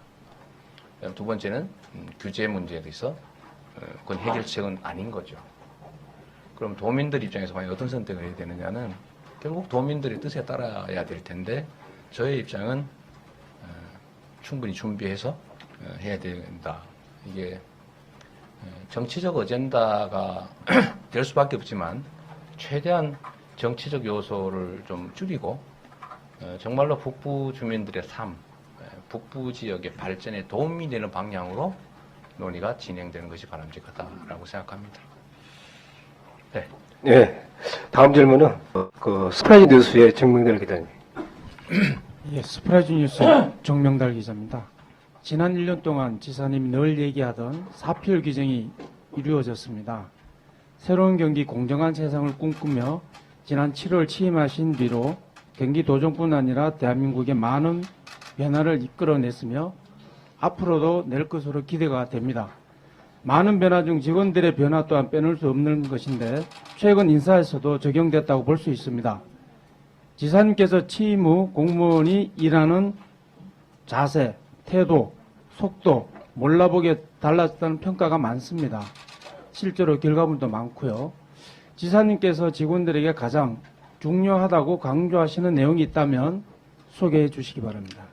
[SPEAKER 2] 두 번째는 규제 문제에 대해서 그건 해결책은 아닌 거죠. 그럼 도민들 입장에서 과연 어떤 선택을 해야 되느냐는 결국 도민들의 뜻에 따라야 될 텐데 저의 입장은 충분히 준비해서 해야 된다. 이게 정치적 어젠다가 될 수밖에 없지만 최대한 정치적 요소를 좀 줄이고 정말로 북부 주민들의 삶, 북부 지역의 발전에 도움이 되는 방향으로 논의가 진행되는 것이 바람직하다라고 생각합니다. 네.
[SPEAKER 1] 네. 다음 질문은 그 스프라이즈 뉴스의 정명달 기자님.
[SPEAKER 7] 예, 스프라이즈 뉴스 정명달 기자입니다. 지난 1년 동안 지사님이 늘 얘기하던 사필 규정이 이루어졌습니다. 새로운 경기 공정한 세상을 꿈꾸며 지난 7월 취임하신 뒤로 경기도정뿐 아니라 대한민국의 많은 변화를 이끌어냈으며 앞으로도 낼 것으로 기대가 됩니다. 많은 변화 중 직원들의 변화 또한 빼놓을 수 없는 것인데 최근 인사에서도 적용됐다고 볼 수 있습니다. 지사님께서 취임 후 공무원이 일하는 자세, 태도, 속도, 몰라보게 달라졌다는 평가가 많습니다. 실제로 결과물도 많고요. 지사님께서 직원들에게 가장 중요하다고 강조하시는 내용이 있다면 소개해 주시기 바랍니다.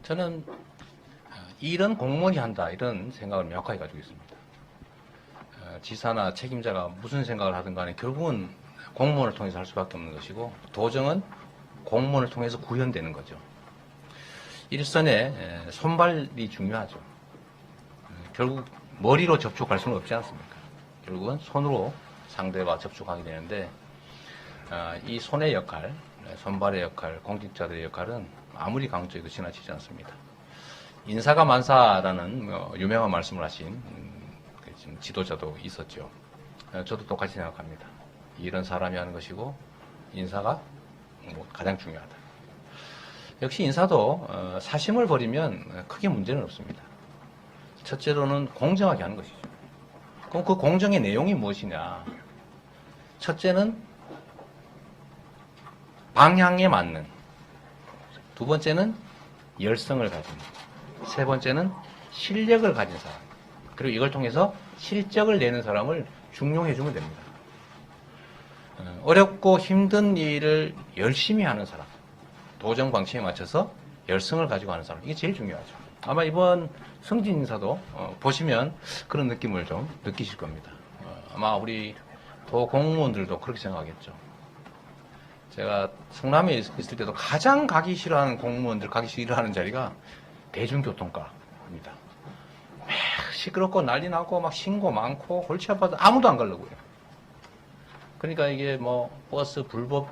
[SPEAKER 2] 저는 일은 공무원이 한다 이런 생각을 명확하게 가지고 있습니다. 지사나 책임자가 무슨 생각을 하든 간에 결국은 공무원을 통해서 할 수밖에 없는 것이고 도정은 공무원을 통해서 구현되는 거죠. 일선에 손발이 중요하죠. 결국 머리로 접촉할 수는 없지 않습니까? 결국은 손으로 상대와 접촉하게 되는데 이 손의 역할, 손발의 역할, 공직자들의 역할은 아무리 강조해도 지나치지 않습니다. 인사가 만사라는 유명한 말씀을 하신 지도자도 있었죠. 저도 똑같이 생각합니다. 일은 사람이 하는 것이고 인사가 가장 중요하다. 역시 인사도 사심을 버리면 크게 문제는 없습니다. 첫째로는 공정하게 하는 것이죠. 그럼 그 공정의 내용이 무엇이냐? 첫째는 방향에 맞는, 두 번째는 열성을 가진, 세 번째는 실력을 가진 사람, 그리고 이걸 통해서 실적을 내는 사람을 중용해주면 됩니다. 어렵고 힘든 일을 열심히 하는 사람, 도정 방침에 맞춰서 열성을 가지고 하는 사람, 이게 제일 중요하죠. 아마 이번 승진 인사도 보시면 그런 느낌을 좀 느끼실 겁니다. 아마 우리 도 공무원들도 그렇게 생각하겠죠. 제가 성남에 있을 때도 가장 가기 싫어하는 공무원들 가기 싫어하는 자리가 대중교통과입니다. 시끄럽고 난리 나고 막 신고 많고 골치 아파서 아무도 안 가려고요. 그러니까 이게 뭐 버스 불법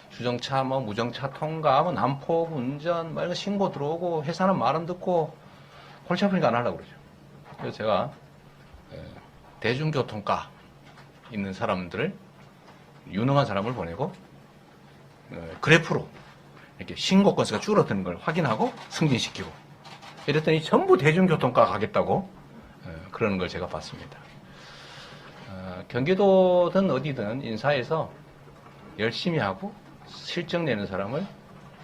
[SPEAKER 2] 주정차 뭐 무정차 통과 뭐 난폭 운전 뭐 이런 신고 들어오고 회사는 말 안 듣고 골치 아프니까 안 하려고 그러죠. 그래서 제가 대중교통과 있는 사람들을 유능한 사람을 보내고 그래프로 이렇게 신고 건수가 줄어드는 걸 확인하고 승진시키고 이랬더니 전부 대중교통과 가겠다고 그러는 걸 제가 봤습니다. 경기도든 어디든 인사에서 열심히 하고 실적 내는 사람을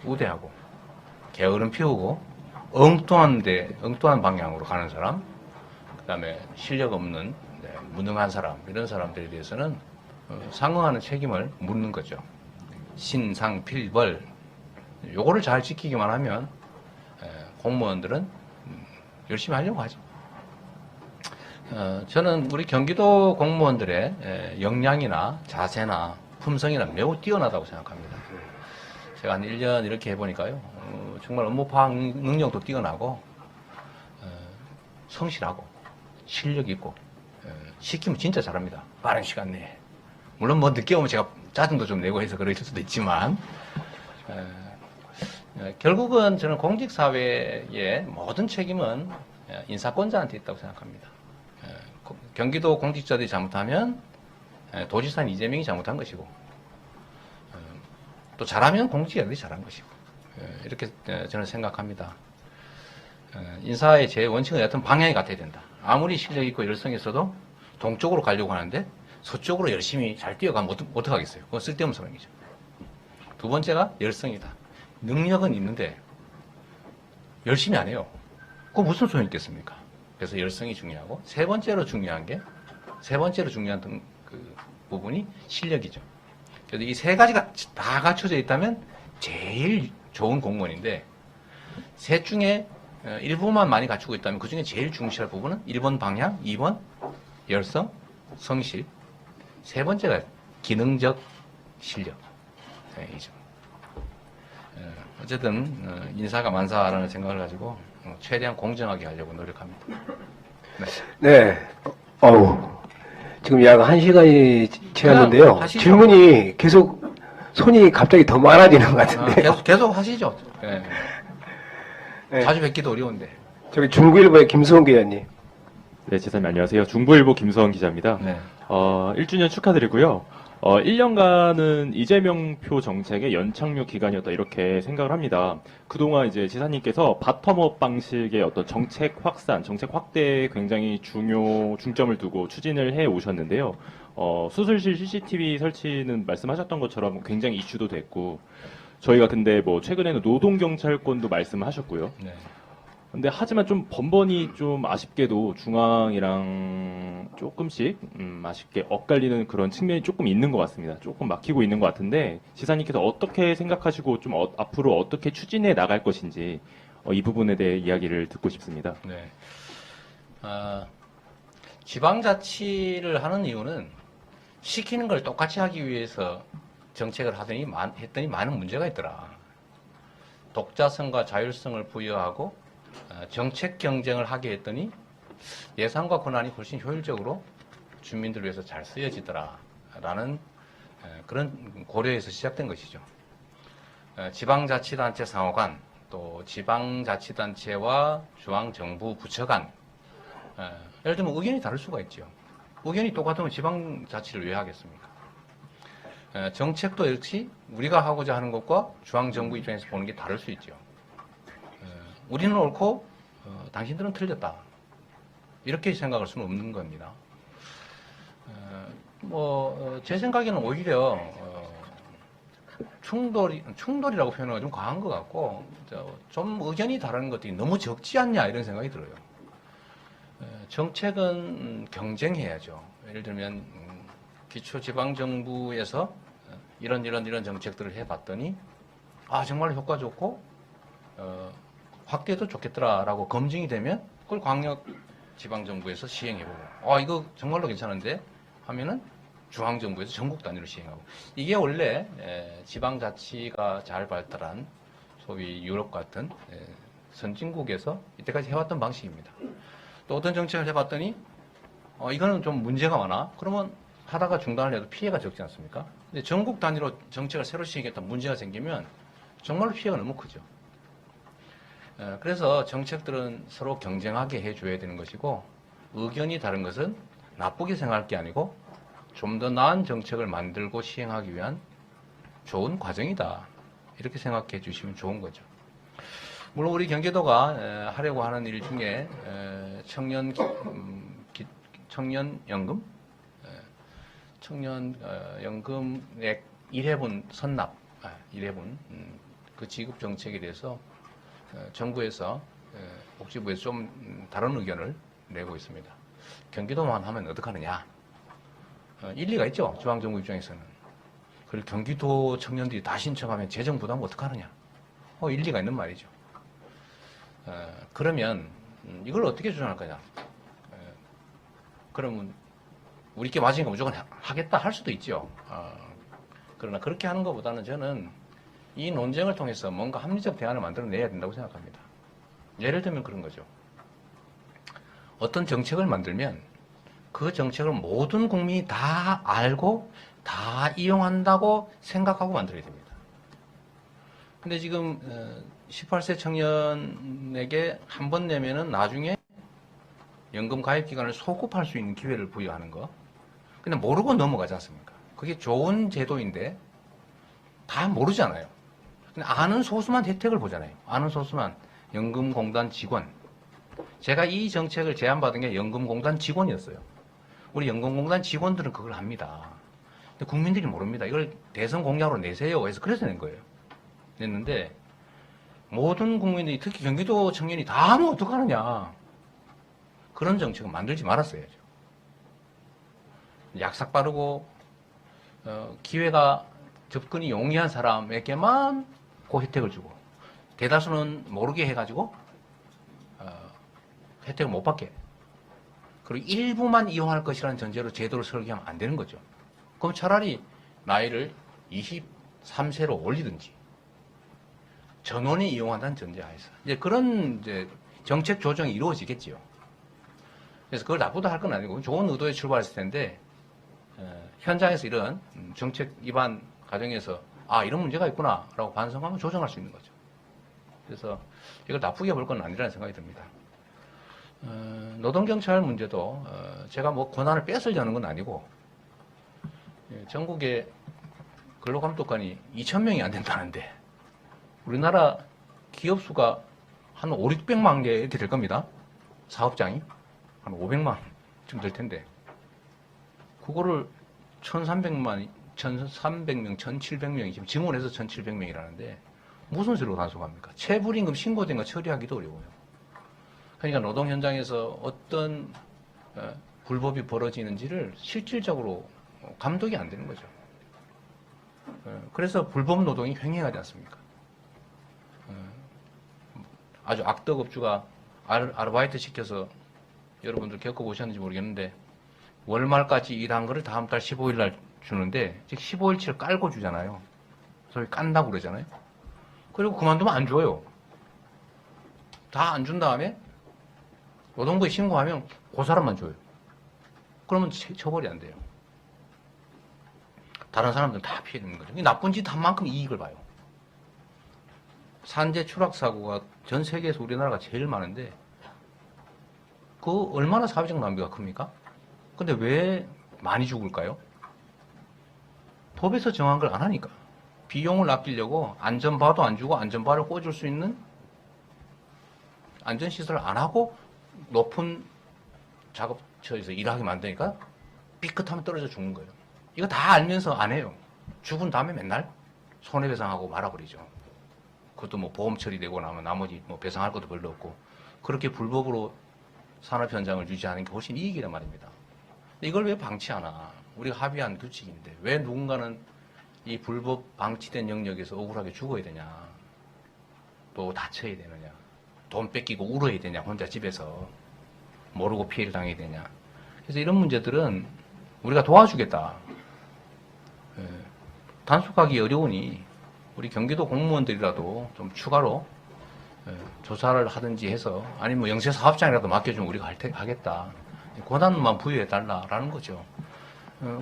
[SPEAKER 2] 우대하고 게으름 피우고 엉뚱한 방향으로 가는 사람, 그 다음에 실력 없는 무능한 사람 이런 사람들에 대해서는 상응하는 책임을 묻는 거죠. 신상필벌 요거를 잘 지키기만 하면 공무원들은 열심히 하려고 하죠. 저는 우리 경기도 공무원들의 역량이나 자세나 품성이나 매우 뛰어나다고 생각합니다. 제가 한 1년 이렇게 해보니까요. 정말 업무 파악 능력도 뛰어나고 성실하고 실력 있고 시키면 진짜 잘합니다. 빠른 시간 내에. 물론 뭐 늦게 오면 제가 짜증도 좀 내고 해서 그럴 수도 있지만 결국은 저는 공직사회의 모든 책임은 인사권자한테 있다고 생각합니다. 경기도 공직자들이 잘못하면 도지사인 이재명이 잘못한 것이고 또 잘하면 공직자들이 잘한 것이고 이렇게 저는 생각합니다. 인사의 제 원칙은 여하튼 방향이 같아야 된다. 아무리 실력 있고 열성 있어도 동쪽으로 가려고 하는데 서쪽으로 열심히 잘 뛰어가면 어떡하겠어요? 그건 쓸데없는 소리죠. 두 번째가 열성이다. 능력은 있는데 열심히 안 해요. 그거 무슨 소용이 있겠습니까? 그래서 열성이 중요하고 세 번째로 중요한 그 부분이 실력이죠. 그래서 이 세 가지가 다 갖춰져 있다면 제일 좋은 공무원인데 셋 중에 일부만 많이 갖추고 있다면 그 중에 제일 중시할 부분은 1번 방향, 2번 열성, 성실, 세 번째가 기능적 실력. 이죠. 어쨌든 인사가 만사라는 생각을 가지고 최대한 공정하게 하려고 노력합니다.
[SPEAKER 1] 네. 지금 약 1시간이 지났는데요.
[SPEAKER 2] 하시죠.
[SPEAKER 1] 질문이 계속 손이 갑자기 더 많아지는 것 같은데.
[SPEAKER 2] 계속 하시죠.
[SPEAKER 1] 네.
[SPEAKER 2] 자주 뵙기도 어려운데.
[SPEAKER 1] 저기 중구일보의 김수홍 기자님.
[SPEAKER 8] 네, 지사님 안녕하세요. 중부일보 김수원 기자입니다.
[SPEAKER 2] 네.
[SPEAKER 8] 1주년 축하드리고요. 1년간은 이재명 표 정책의 연착륙 기간이었다 이렇게 생각을 합니다. 그동안 이제 지사님께서 바텀업 방식의 어떤 정책 확산, 정책 확대에 굉장히 중점을 두고 추진을 해 오셨는데요. 수술실 CCTV 설치는 말씀하셨던 것처럼 굉장히 이슈도 됐고, 저희가 근데 뭐 최근에는 노동경찰권도 말씀하셨고요.
[SPEAKER 2] 네.
[SPEAKER 8] 근데 하지만 좀 번번이 좀 아쉽게도 중앙이랑 조금씩 아쉽게 엇갈리는 그런 측면이 조금 있는 것 같습니다. 조금 막히고 있는 것 같은데 지사님께서 어떻게 생각하시고 좀 앞으로 어떻게 추진해 나갈 것인지 이 부분에 대해 이야기를 듣고 싶습니다.
[SPEAKER 2] 네. 지방자치를 하는 이유는 시키는 걸 똑같이 하기 위해서 정책을 했더니 많은 문제가 있더라. 독자성과 자율성을 부여하고 정책 경쟁을 하게 했더니 예산과 권한이 훨씬 효율적으로 주민들을 위해서 잘 쓰여지더라라는 그런 고려에서 시작된 것이죠. 지방자치단체 상호 간, 또 지방자치단체와 중앙정부 부처 간, 예를 들면 의견이 다를 수가 있죠. 의견이 똑같으면 지방자치를 왜 하겠습니까? 정책도 역시 우리가 하고자 하는 것과 중앙정부 입장에서 보는 게 다를 수 있죠. 우리는 옳고 당신들은 틀렸다. 이렇게 생각할 수는 없는 겁니다. 제 생각에는 오히려 충돌이라고 표현하기가 좀 과한 것 같고 좀 의견이 다른 것들이 너무 적지 않냐 이런 생각이 들어요. 정책은 경쟁해야죠. 예를 들면 기초지방정부에서 이런 정책들을 해봤더니 정말 효과 좋고 확대도 좋겠더라라고 검증이 되면 그걸 광역지방정부에서 시행해보고 이거 정말로 괜찮은데 하면은 중앙정부에서 전국 단위로 시행하고 이게 원래 지방자치가 잘 발달한 소위 유럽 같은 선진국에서 이때까지 해왔던 방식입니다. 또 어떤 정책을 해봤더니 이거는 좀 문제가 많아. 그러면 하다가 중단을 해도 피해가 적지 않습니까? 근데 전국 단위로 정책을 새로 시행했다 문제가 생기면 정말로 피해가 너무 크죠. 그래서 정책들은 서로 경쟁하게 해줘야 되는 것이고 의견이 다른 것은 나쁘게 생각할 게 아니고 좀 더 나은 정책을 만들고 시행하기 위한 좋은 과정이다. 이렇게 생각해 주시면 좋은 거죠. 물론 우리 경기도가 하려고 하는 일 중에 청년연금? 청년연금액 1회분 선납, 1회분 그 지급 정책에 대해서 정부에서 복지부에서 좀 다른 의견을 내고 있습니다. 경기도만 하면 어떡하느냐? 일리가 있죠. 중앙정부 입장에서는. 그리고 경기도 청년들이 다 신청하면 재정 부담 어떡하느냐? 일리가 있는 말이죠. 그러면 이걸 어떻게 주장할 거냐? 그러면 우리께 맞으니까 무조건 하겠다 할 수도 있죠. 그러나 그렇게 하는 것보다는 저는 이 논쟁을 통해서 뭔가 합리적 대안을 만들어내야 된다고 생각합니다. 예를 들면 그런 거죠. 어떤 정책을 만들면 그 정책을 모든 국민이 다 알고 다 이용한다고 생각하고 만들어야 됩니다. 근데 지금 18세 청년에게 한 번 내면은 나중에 연금 가입 기간을 소급할 수 있는 기회를 부여하는 거. 근데 모르고 넘어가지 않습니까? 그게 좋은 제도인데 다 모르잖아요. 근데 아는 소수만 혜택을 보잖아요. 아는 소수만 연금공단 직원. 제가 이 정책을 제안받은 게 연금공단 직원이었어요. 우리 연금공단 직원들은 그걸 합니다. 근데 국민들이 모릅니다. 이걸 대선 공약으로 내세요 해서 그래서 낸 거예요. 냈는데 모든 국민들이 특히 경기도 청년이 다 하면 어떡하느냐. 그런 정책은 만들지 말았어야죠. 약삭 빠르고 기회가 접근이 용이한 사람에게만 그 혜택을 주고 대다수는 모르게 해가지고 혜택을 못 받게. 그리고 일부만 이용할 것이라는 전제로 제도를 설계하면 안 되는 거죠. 그럼 차라리 나이를 23세로 올리든지 전원이 이용한다는 전제하에서 이제 그런 이제 정책 조정이 이루어지겠지요. 그래서 그걸 나쁘다 할 건 아니고 좋은 의도에 출발했을 텐데 현장에서 이런 정책 위반 과정에서 이런 문제가 있구나라고 반성하면 조정할 수 있는 거죠. 그래서 이걸 나쁘게 볼 건 아니라는 생각이 듭니다. 노동경찰 문제도 제가 뭐 권한을 뺏으려는 건 아니고 전국에 근로감독관이 2,000명이 안 된다는데 우리나라 기업 수가 한 5, 600만 개 이렇게 될 겁니다. 사업장이 한 500만쯤 될 텐데 그거를 1,300명, 1,700명이 지금 증원해서 1,700명이라는데 무슨 소리로 단속합니까? 체불임금 신고된 거 처리하기도 어려워요. 그러니까 노동 현장에서 어떤 불법이 벌어지는지를 실질적으로 감독이 안 되는 거죠. 그래서 불법 노동이 횡행하지 않습니까? 아주 악덕업주가 아르바이트 시켜서 여러분들 겪어보셨는지 모르겠는데 월말까지 일한 거를 다음 달 15일 날 주는데 즉 15일치를 깔고 주잖아요. 소위 깐다고 그러잖아요. 그리고 그만두면 안 줘요. 다 안 준 다음에 노동부에 신고하면 그 사람만 줘요. 그러면 처벌이 안 돼요. 다른 사람들은 다 피해되는 거죠. 나쁜 짓 한 만큼 이익을 봐요. 산재 추락 사고가 전 세계에서 우리나라가 제일 많은데 그 얼마나 사회적 낭비가 큽니까? 근데 왜 많이 죽을까요? 법에서 정한 걸 안 하니까. 비용을 아끼려고 안전바도 안 주고 안전바를 꽂을 수 있는 안전시설을 안 하고 높은 작업처에서 일하게 만드니까 삐끗하면 떨어져 죽는 거예요. 이거 다 알면서 안 해요. 죽은 다음에 맨날 손해배상하고 말아버리죠. 그것도 뭐 보험 처리되고 나면 나머지 뭐 배상할 것도 별로 없고 그렇게 불법으로 산업 현장을 유지하는 게 훨씬 이익이란 말입니다. 이걸 왜 방치하나? 우리가 합의한 규칙인데 왜 누군가는 이 불법 방치된 영역에서 억울하게 죽어야 되냐? 또 다쳐야 되느냐? 돈 뺏기고 울어야 되냐? 혼자 집에서 모르고 피해를 당해야 되냐? 그래서 이런 문제들은 우리가 도와주겠다. 단속하기 어려우니 우리 경기도 공무원들이라도 좀 추가로 조사를 하든지 해서 아니면 뭐 영세 사업장이라도 맡겨주면 우리가 하겠다. 권한만 부여해 달라라는 거죠.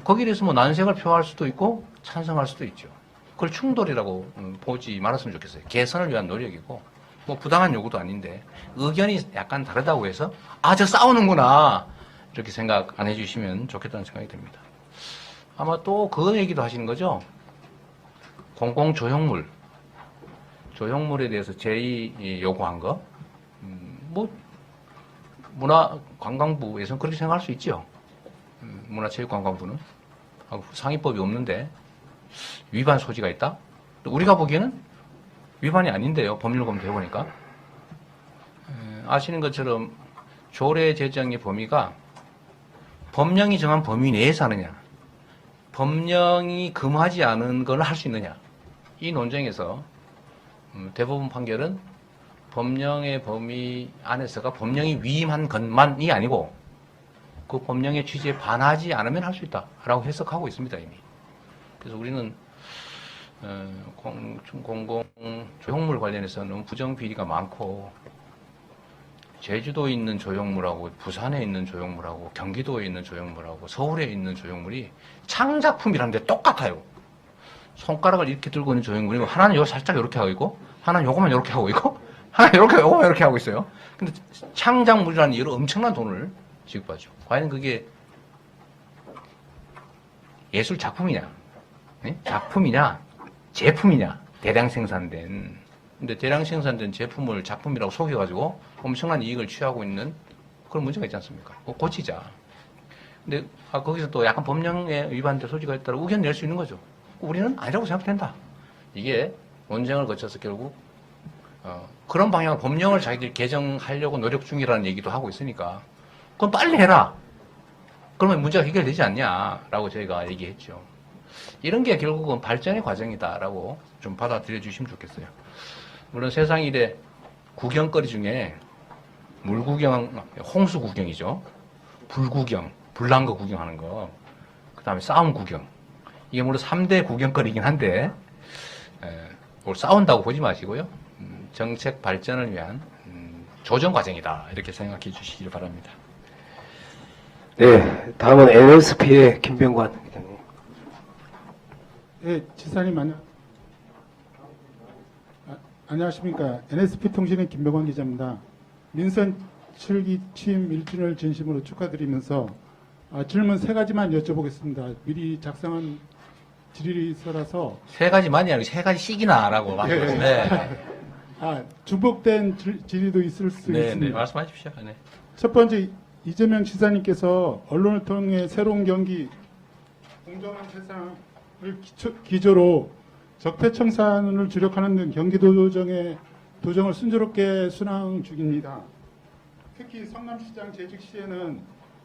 [SPEAKER 2] 거기에 대해서 뭐 난색을 표할 수도 있고 찬성할 수도 있죠. 그걸 충돌이라고 보지 말았으면 좋겠어요. 개선을 위한 노력이고 뭐 부당한 요구도 아닌데 의견이 약간 다르다고 해서 저 싸우는구나 이렇게 생각 안 해주시면 좋겠다는 생각이 듭니다. 아마 또 그거 얘기도 하시는 거죠. 조형물에 대해서 제의 요구한 거, 뭐 문화관광부에서는 그렇게 생각할 수 있죠. 문화체육관광부는 상위법이 없는데 위반 소지가 있다. 우리가 보기에는 위반이 아닌데요. 법률 검토해 보니까 아시는 것처럼 조례 제정의 범위가 법령이 정한 범위 내에서 하느냐, 법령이 금하지 않은 걸 할 수 있느냐. 이 논쟁에서 대법원 판결은 법령의 범위 안에서가 법령이 위임한 것만이 아니고 그 법령의 취지에 반하지 않으면 할 수 있다라고 해석하고 있습니다, 이미. 그래서 우리는 공공 조형물 관련해서는 부정 비리가 많고 제주도에 있는 조형물하고 부산에 있는 조형물하고 경기도에 있는 조형물하고 서울에 있는 조형물이 창작품이라는데 똑같아요. 손가락을 이렇게 들고 있는 조형물이 하나는 요 살짝 이렇게 하고 있고 하나는 요거만 이렇게 하고 있고 하나는 요거만 이렇게 하고 있어요. 근데 창작물이라는 이유로 엄청난 돈을 지급하죠. 과연 그게 예술 작품이냐, 작품이냐, 제품이냐, 대량 생산된. 근데 대량 생산된 제품을 작품이라고 속여가지고 엄청난 이익을 취하고 있는 그런 문제가 있지 않습니까? 고치자. 근데 거기서 또 약간 법령에 위반된 소지가 있다고 의견 낼 수 있는 거죠. 우리는 아니라고 생각된다. 이게 논쟁을 거쳐서 결국 그런 방향으로 법령을 자기들이 개정하려고 노력 중이라는 얘기도 하고 있으니까 그럼 빨리 해라. 그러면 문제가 해결되지 않냐라고 저희가 얘기했죠. 이런 게 결국은 발전의 과정이다라고 좀 받아들여 주시면 좋겠어요. 물론 세상 일에 구경거리 중에 물 구경, 홍수 구경이죠. 불 구경, 불난 거 구경하는 거. 그 다음에 싸움 구경. 이게 물론 3대 구경거리이긴 한데, 뭘 싸운다고 보지 마시고요. 정책 발전을 위한 조정 과정이다. 이렇게 생각해 주시길 바랍니다.
[SPEAKER 1] 네, 다음은 NSP의 김병관 기자님.
[SPEAKER 9] 네, 지사님 안녕하십니까. NSP 통신의 김병관 기자입니다. 민선 7기 취임 1주년을 진심으로 축하드리면서 질문 3가지만 여쭤보겠습니다. 미리 작성한 질의서라서
[SPEAKER 2] 3가지만이 아니고 3가지씩이나라고 말씀하셨는데.
[SPEAKER 9] 중복된 질의도 있을 수
[SPEAKER 2] 네,
[SPEAKER 9] 있습니다.
[SPEAKER 2] 네, 말씀하십시오. 네.
[SPEAKER 9] 첫 번째, 이재명 지사님께서 언론을 통해 새로운 경기 공정한 세상을 기조로 적폐청산을 주력하는 등 경기도정의 도정을 순조롭게 순항 중입니다. 특히 성남시장 재직 시에는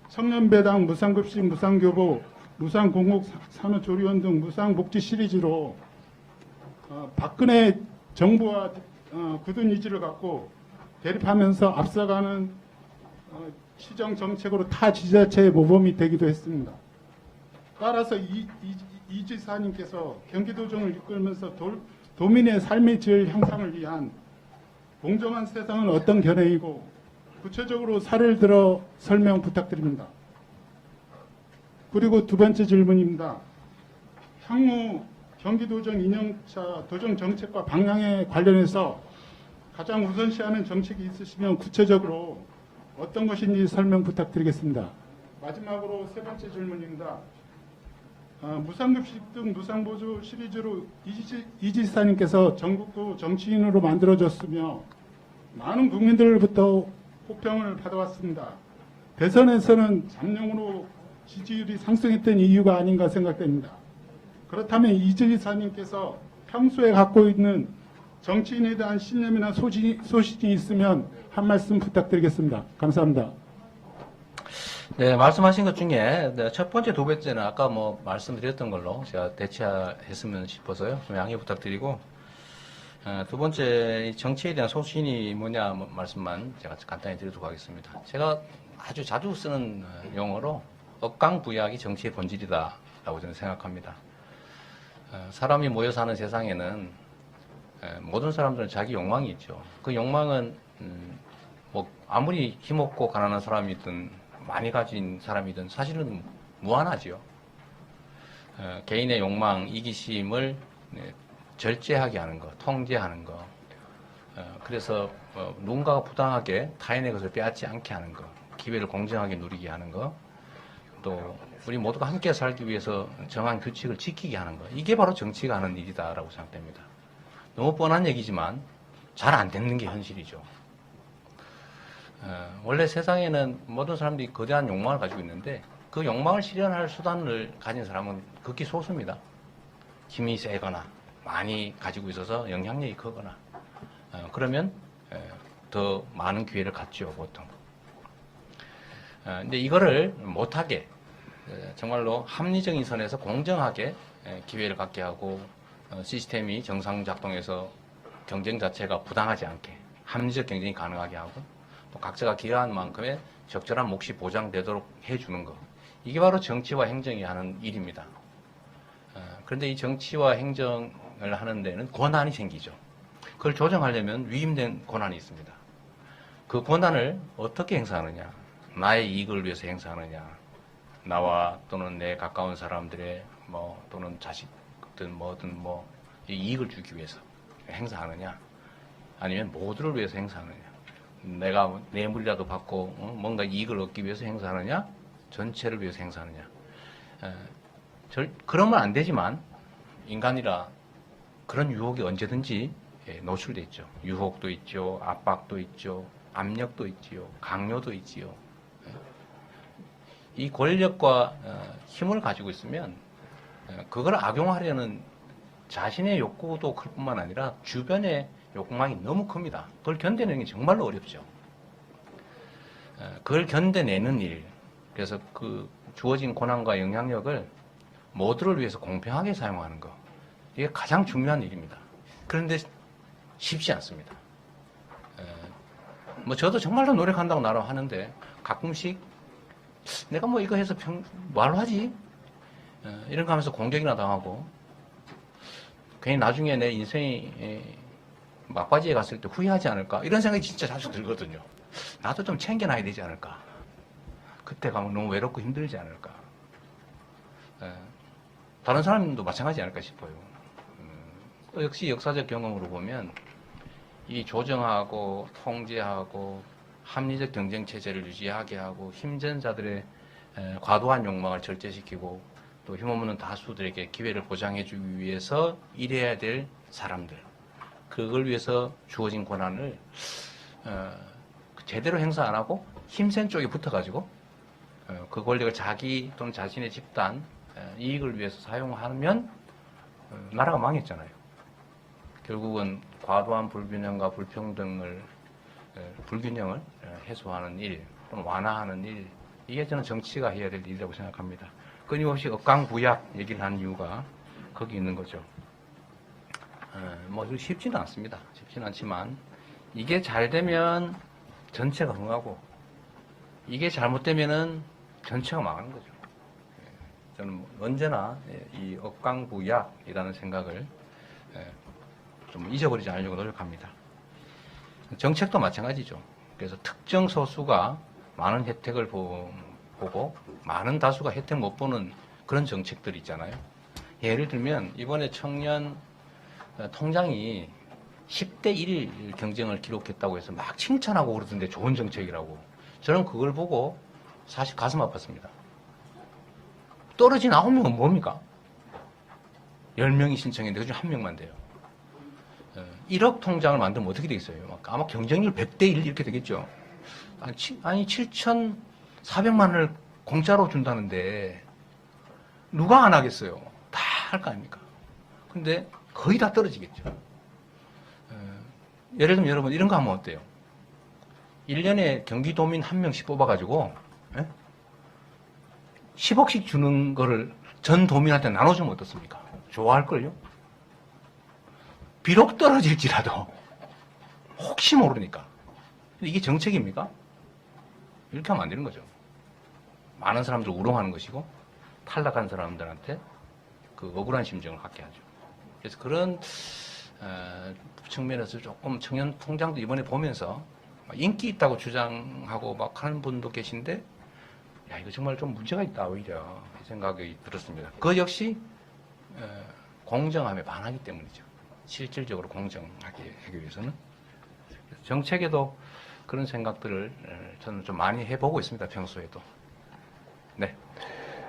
[SPEAKER 9] 청년배당, 무상급식, 무상교복, 무상공공산업조리원 등 무상복지 시리즈로 박근혜 정부와 굳은 의지를 갖고 대립하면서 앞서가는 시정 정책으로 타 지자체의 모범이 되기도 했습니다. 따라서 이 지사님께서 경기도정을 이끌면서 도민의 삶의 질 향상을 위한 공정한 세상은 어떤 견해이고 구체적으로 사례를 들어 설명 부탁드립니다. 그리고 두 번째 질문입니다. 향후 경기도정 2년차 도정 정책과 방향에 관련해서 가장 우선시하는 정책이 있으시면 구체적으로 어떤 것인지 설명 부탁드리겠습니다. 마지막으로 세 번째 질문입니다. 무상급식 등 무상보조 시리즈로 이 지사님께서 전국구 정치인으로 만들어졌으며 많은 국민들로부터 호평을 받아왔습니다. 대선에서는 잠룡으로 지지율이 상승했던 이유가 아닌가 생각됩니다. 그렇다면 이 지사님께서 평소에 갖고 있는 정치인에 대한 신념이나 소신이 있으면 한 말씀 부탁드리겠습니다. 감사합니다.
[SPEAKER 2] 네, 말씀하신 것 중에 첫 번째, 두 번째는 아까 말씀드렸던 걸로 제가 대체했으면 싶어서요. 좀 양해 부탁드리고, 두 번째 정치에 대한 소신이 뭐냐 말씀만 제가 간단히 드리도록 하겠습니다. 제가 아주 자주 쓰는 용어로 억강부약이 정치의 본질이다라고 저는 생각합니다. 사람이 모여 사는 세상에는 모든 사람들은 자기 욕망이 있죠. 그 욕망은 뭐 아무리 힘없고 가난한 사람이든 많이 가진 사람이든 사실은 무한하지요. 개인의 욕망, 이기심을 절제하게 하는 것, 통제하는 것. 그래서 누군가가 부당하게 타인의 것을 빼앗지 않게 하는 것, 기회를 공정하게 누리게 하는 것, 또 우리 모두가 함께 살기 위해서 정한 규칙을 지키게 하는 것. 이게 바로 정치가 하는 일이다라고 생각됩니다. 너무 뻔한 얘기지만 잘 안 되는 게 현실이죠. 원래 세상에는 모든 사람들이 거대한 욕망을 가지고 있는데 그 욕망을 실현할 수단을 가진 사람은 극히 소수입니다. 힘이 세거나 많이 가지고 있어서 영향력이 크거나 그러면 더 많은 기회를 갖죠, 보통. 근데 이거를 못하게 정말로 합리적인 선에서 공정하게 기회를 갖게 하고 시스템이 정상 작동해서 경쟁 자체가 부당하지 않게 합리적 경쟁이 가능하게 하고 또 각자가 기여한 만큼의 적절한 몫이 보장되도록 해주는 것. 이게 바로 정치와 행정이 하는 일입니다. 그런데 이 정치와 행정을 하는 데는 권한이 생기죠. 그걸 조정하려면 위임된 권한이 있습니다. 그 권한을 어떻게 행사하느냐, 나의 이익을 위해서 행사하느냐, 나와 또는 내 가까운 사람들의 또는 자식든 뭐든 이 이익을 주기 위해서 행사하느냐, 아니면 모두를 위해서 행사하느냐, 내가 뇌물이라도 받고 뭔가 이익을 얻기 위해서 행사하느냐, 전체를 위해서 행사하느냐. 그러면 안 되지만 인간이라 그런 유혹이 언제든지 노출돼 있죠. 유혹도 있죠, 압박도 있죠, 압력도 있지요, 강요도 있지요. 이 권력과 힘을 가지고 있으면 그걸 악용하려는 자신의 욕구도 클 뿐만 아니라 주변의 욕망이 너무 큽니다. 그걸 견뎌내는 게 정말로 어렵죠. 그걸 견뎌내는 일, 그래서 그 주어진 권한과 영향력을 모두를 위해서 공평하게 사용하는 것, 이게 가장 중요한 일입니다. 그런데 쉽지 않습니다. 저도 정말로 노력한다고 나름 하는데 가끔씩 내가 이거 해서 뭐하러 하지? 이런 거 하면서 공격이나 당하고 괜히 나중에 내 인생이 막바지에 갔을 때 후회하지 않을까? 이런 생각이 진짜 자주 들거든요. 나도 좀 챙겨놔야 되지 않을까? 그때 가면 너무 외롭고 힘들지 않을까? 다른 사람도 마찬가지 않을까 싶어요. 역시 역사적 경험으로 보면 이 조정하고 통제하고 합리적 경쟁 체제를 유지하게 하고 힘든 자들의 과도한 욕망을 절제시키고 또 힘없는 다수들에게 기회를 보장해주기 위해서 일해야 될 사람들, 그걸 위해서 주어진 권한을 제대로 행사 안 하고 힘센 쪽에 붙어가지고 그 권력을 자기 또는 자신의 집단 이익을 위해서 사용하면 나라가 망했잖아요. 결국은 과도한 불균형과 불평등을 불균형을 해소하는 일 또는 완화하는 일, 이게 저는 정치가 해야 될 일이라고 생각합니다. 끊임없이 억강부약 얘기를 하는 이유가 거기 있는 거죠. 이거 쉽지는 않습니다. 쉽지는 않지만 이게 잘 되면 전체가 흥하고 이게 잘못되면은 전체가 망하는 거죠. 저는 언제나 이 억강부약이라는 생각을 좀 잊어버리지 않으려고 노력합니다. 정책도 마찬가지죠. 그래서 특정 소수가 많은 혜택을 보고 많은 다수가 혜택 못 보는 그런 정책들이 있잖아요. 예를 들면 이번에 청년 통장이 10대 1 경쟁을 기록했다고 해서 막 칭찬하고 그러던데 좋은 정책이라고. 저는 그걸 보고 사실 가슴 아팠습니다. 떨어진 9명은 뭡니까? 10명이 신청했는데 그중 1명만 돼요. 1억 통장을 만들면 어떻게 되겠어요? 아마 경쟁률 100대 1 이렇게 되겠죠. 아니 7,400만 원을 공짜로 준다는데 누가 안 하겠어요? 다 할 거 아닙니까? 근데 거의 다 떨어지겠죠. 예를 들면 여러분 이런 거 하면 어때요? 1년에 경기도민 1명씩 뽑아가지고 10억씩 주는 거를 전 도민한테 나눠주면 어떻습니까? 좋아할걸요? 비록 떨어질지라도 혹시 모르니까. 이게 정책입니까? 이렇게 하면 안 되는 거죠. 많은 사람들을 우롱하는 것이고 탈락한 사람들한테 그 억울한 심정을 갖게 하죠. 그래서 그런 측면에서 조금 청년 통장도 이번에 보면서 인기 있다고 주장하고 막 하는 분도 계신데, 야, 이거 정말 좀 문제가 있다, 오히려. 이 생각이 들었습니다. 그 역시, 공정함에 반하기 때문이죠. 실질적으로 공정하게 하기 위해서는. 정책에도 그런 생각들을 저는 좀 많이 해보고 있습니다, 평소에도. 네.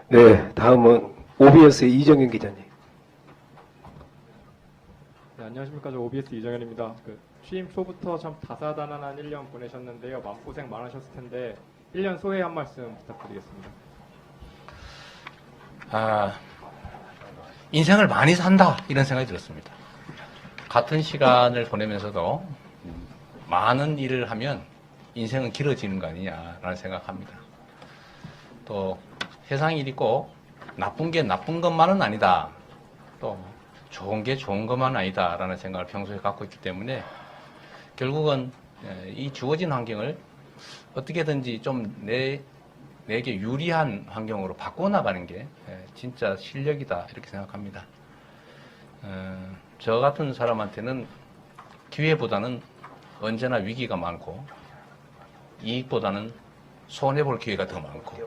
[SPEAKER 1] 네, 다음은 OBS의 이정현 기자님.
[SPEAKER 10] 네, 안녕하십니까. 저 OBS 이정현입니다. 취임 초부터 참 다사다난한 1년 보내셨는데요. 마음고생 많으셨을 텐데 1년 소회 한 말씀 부탁드리겠습니다.
[SPEAKER 2] 인생을 많이 산다, 이런 생각이 들었습니다. 같은 시간을 보내면서도 많은 일을 하면 인생은 길어지는 거 아니냐라는 생각합니다. 또 세상 일이 꼭 나쁜 게 나쁜 것만은 아니다. 또 좋은 게 좋은 것만은 아니다라는 생각을 평소에 갖고 있기 때문에 결국은 이 주어진 환경을 어떻게든지 좀 내게 유리한 환경으로 바꿔나가는 게 진짜 실력이다, 이렇게 생각합니다. 저 같은 사람한테는 기회보다는 언제나 위기가 많고 이익보다는 손해볼 기회가 더 많고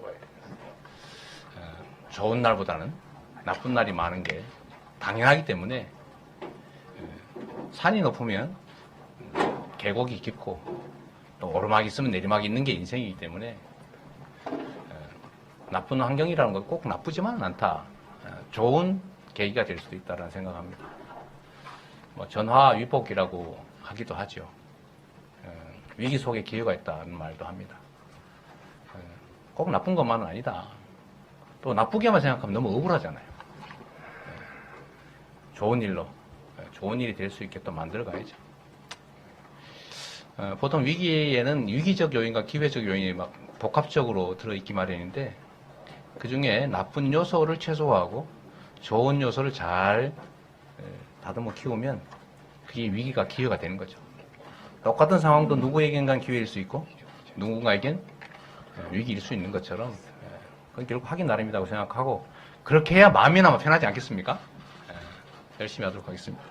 [SPEAKER 2] 좋은 날보다는 나쁜 날이 많은 게 당연하기 때문에 산이 높으면 계곡이 깊고 또 오르막이 있으면 내리막이 있는 게 인생이기 때문에 나쁜 환경이라는 건 꼭 나쁘지만은 않다. 좋은 계기가 될 수도 있다는 생각합니다. 뭐 전화위복이라고 하기도 하죠. 위기 속에 기회가 있다는 말도 합니다. 꼭 나쁜 것만은 아니다. 또 나쁘게만 생각하면 너무 억울하잖아요. 좋은 일로, 좋은 일이 될 수 있게 또 만들어가야죠. 보통 위기에는 위기적 요인과 기회적 요인이 막 복합적으로 들어있기 마련인데 그 중에 나쁜 요소를 최소화하고 좋은 요소를 잘 다듬어 키우면 그게 위기가 기회가 되는 거죠. 똑같은 상황도 누구에겐간 기회일 수 있고 누군가에겐 위기일 수 있는 것처럼 그건 결국 하기 나름이라고 생각하고 그렇게 해야 마음이나마 편하지 않겠습니까? 열심히 하도록 하겠습니다.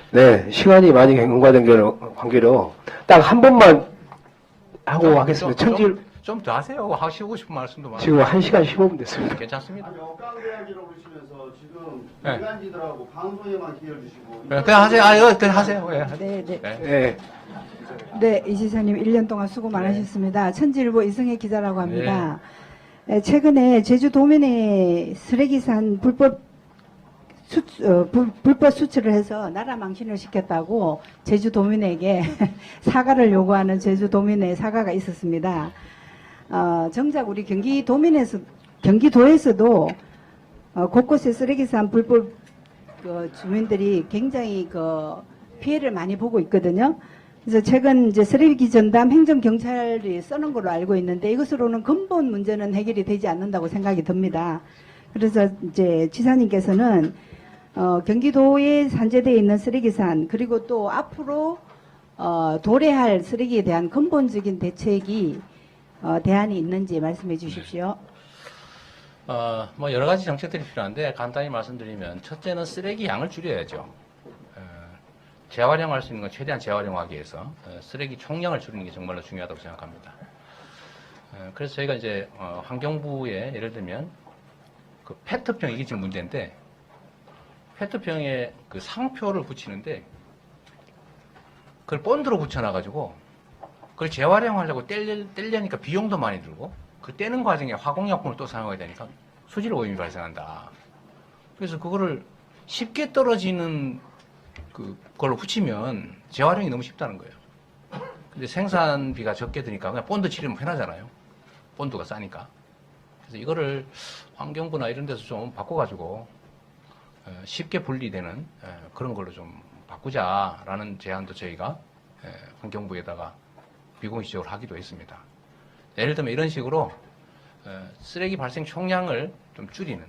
[SPEAKER 1] 네, 시간이 많이 경과된 관계로 딱 한 번만 하고 하겠습니다.
[SPEAKER 2] 좀 더 하세요. 하시고 싶은 말씀도 많아요.
[SPEAKER 1] 지금 1시간 15분 됐습니다.
[SPEAKER 2] 괜찮습니다.
[SPEAKER 11] 아니, 억강대학이라고 그러시면서 지금
[SPEAKER 2] 네.
[SPEAKER 11] 민간지들하고 방송에만 기회를 주시고.
[SPEAKER 2] 그냥 하세요. 그냥 하세요.
[SPEAKER 12] 네, 네.
[SPEAKER 1] 네.
[SPEAKER 12] 네, 이 지사님 1년 동안 수고 많으셨습니다. 천지일보 이승혜 기자라고 합니다. 최근에 제주 도면에 쓰레기산 불법 수출을 해서 나라 망신을 시켰다고 제주 도민에게 사과를 요구하는 제주 도민의 사과가 있었습니다. 정작 우리 경기도에서도 곳곳에 쓰레기산 불법 주민들이 굉장히 피해를 많이 보고 있거든요. 그래서 최근 이제 쓰레기 전담 행정경찰이 써는 걸로 알고 있는데 이것으로는 근본 문제는 해결이 되지 않는다고 생각이 듭니다. 그래서 이제 지사님께서는 경기도에 산재되어 있는 쓰레기산 그리고 또 앞으로 도래할 쓰레기에 대한 근본적인 대책이 대안이 있는지 말씀해 주십시오.
[SPEAKER 2] 뭐 여러 가지 정책들이 필요한데 간단히 말씀드리면 첫째는 쓰레기 양을 줄여야죠. 재활용할 수 있는 건 최대한 재활용하기 위해서 쓰레기 총량을 줄이는 게 정말로 중요하다고 생각합니다. 그래서 저희가 이제 환경부에 예를 들면 그 페트병 이게 지금 문제인데 페트병에 그 상표를 붙이는데 그걸 본드로 붙여놔가지고 그걸 재활용하려고 떼려니까 비용도 많이 들고 그 떼는 과정에 화공약품을 또 사용해야 되니까 수질 오염이 발생한다. 그래서 그거를 쉽게 떨어지는 그걸로 붙이면 재활용이 너무 쉽다는 거예요. 근데 생산비가 적게 드니까 그냥 본드 칠하면 편하잖아요. 본드가 싸니까. 그래서 이거를 환경부나 이런 데서 좀 바꿔가지고 쉽게 분리되는 그런 걸로 좀 바꾸자라는 제안도 저희가 환경부에다가 비공식적으로 하기도 했습니다. 예를 들면 이런 식으로 쓰레기 발생 총량을 좀 줄이는,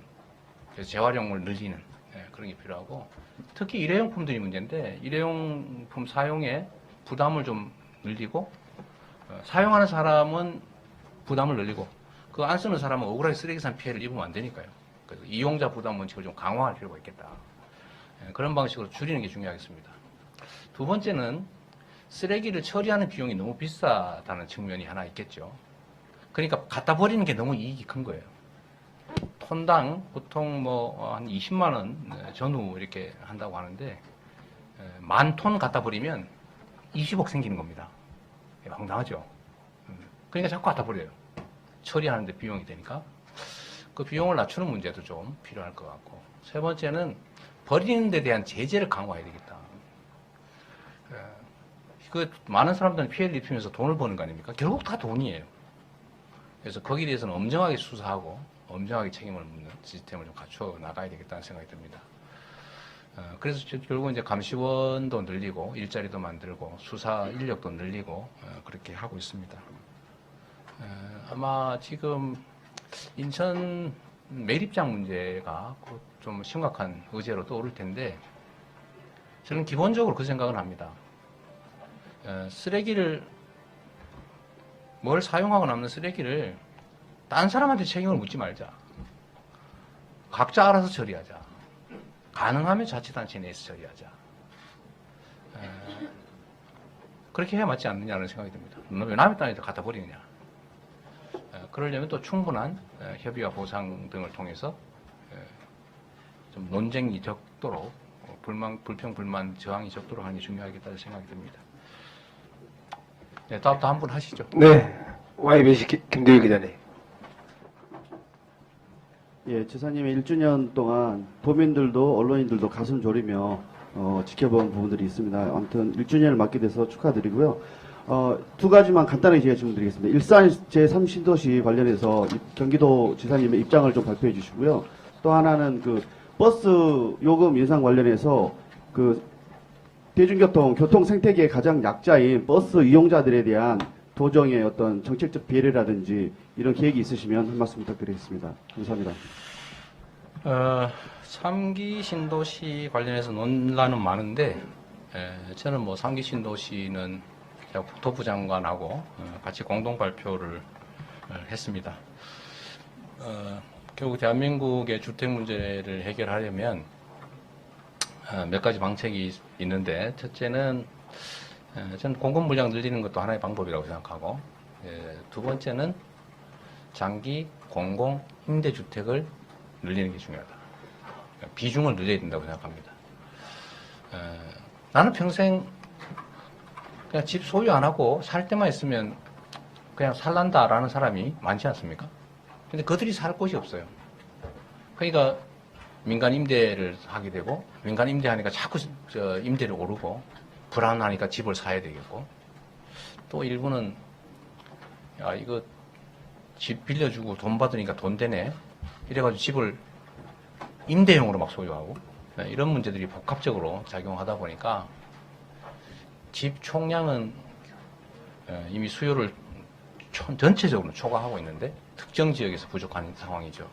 [SPEAKER 2] 그래서 재활용을 늘리는 그런 게 필요하고 특히 일회용품들이 문제인데 일회용품 사용에 부담을 좀 늘리고 사용하는 사람은 부담을 늘리고 그 안 쓰는 사람은 억울하게 쓰레기산 피해를 입으면 안 되니까요. 그래서 이용자 부담 원칙을 좀 강화할 필요가 있겠다. 그런 방식으로 줄이는 게 중요하겠습니다. 두 번째는 쓰레기를 처리하는 비용이 너무 비싸다는 측면이 하나 있겠죠. 그러니까 갖다 버리는 게 너무 이익이 큰 거예요. 톤당 보통 뭐 한 20만 원 전후 이렇게 한다고 하는데 10,000톤 갖다 버리면 20억 생기는 겁니다. 황당하죠. 그러니까 자꾸 갖다 버려요. 처리하는데 비용이 되니까 그 비용을 낮추는 문제도 좀 필요할 것 같고, 세 번째는 버리는 데 대한 제재를 강화해야 되겠다. 그 많은 사람들은 피해를 입히면서 돈을 버는 거 아닙니까? 결국 다 돈이에요. 그래서 거기에 대해서는 엄정하게 수사하고 엄정하게 책임을 묻는 시스템을 좀 갖춰 나가야 되겠다는 생각이 듭니다. 그래서 결국 이제 감시원도 늘리고 일자리도 만들고 수사 인력도 늘리고 그렇게 하고 있습니다. 아마 지금 인천 매립장 문제가 곧 좀 심각한 의제로 떠오를 텐데, 저는 기본적으로 그 생각을 합니다. 쓰레기를, 뭘 사용하고 남는 쓰레기를 딴 사람한테 책임을 묻지 말자. 각자 알아서 처리하자. 가능하면 자치단체 내에서 처리하자. 그렇게 해야 맞지 않느냐는 생각이 듭니다. 왜 남의 땅에다 갖다 버리느냐. 그러려면 또 충분한 협의와 보상 등을 통해서 좀 논쟁이 적도록, 불평, 불만, 저항이 적도록 하는 게 중요하겠다는 생각이 듭니다. 네, 다음 한 분 하시죠.
[SPEAKER 1] 네, YBC 김대일 기자님.
[SPEAKER 11] 예, 지사님의 1주년 동안 도민들도 언론인들도 가슴 졸이며 지켜본 부분들이 있습니다. 아무튼 1주년을 맞게 돼서 축하드리고요. 두 가지만 간단하게 제가 질문드리겠습니다. 일산 제3신도시 관련해서 경기도 지사님의 입장을 좀 발표해 주시고요. 또 하나는 그 버스 요금 인상 관련해서 그 대중교통, 교통 생태계의 가장 약자인 버스 이용자들에 대한 도정의 어떤 정책적 배려라든지 이런 계획이 있으시면 한 말씀 부탁드리겠습니다. 감사합니다.
[SPEAKER 2] 3기 신도시 관련해서 논란은 많은데, 저는 뭐 3기 신도시는 국토부 장관하고 같이 공동 발표를 했습니다. 결국 대한민국의 주택 문제를 해결하려면 몇 가지 방책이 있는데, 첫째는 저는 공급 물량 늘리는 것도 하나의 방법이라고 생각하고, 두 번째는 장기 공공 임대주택을 늘리는 게 중요하다. 비중을 늘려야 된다고 생각합니다. 나는 평생 그냥 집 소유 안 하고 살 때만 있으면 그냥 살란다라는 사람이 많지 않습니까? 근데 그들이 살 곳이 없어요. 그러니까 민간 임대를 하게 되고, 민간 임대하니까 자꾸 임대를 오르고, 불안하니까 집을 사야 되겠고, 또 일부는 야 이거 집 빌려주고 돈 받으니까 돈 되네 이래가지고 집을 임대용으로 막 소유하고, 이런 문제들이 복합적으로 작용하다 보니까 집 총량은 이미 수요를 전체적으로 초과하고 있는데 특정 지역에서 부족한 상황이죠.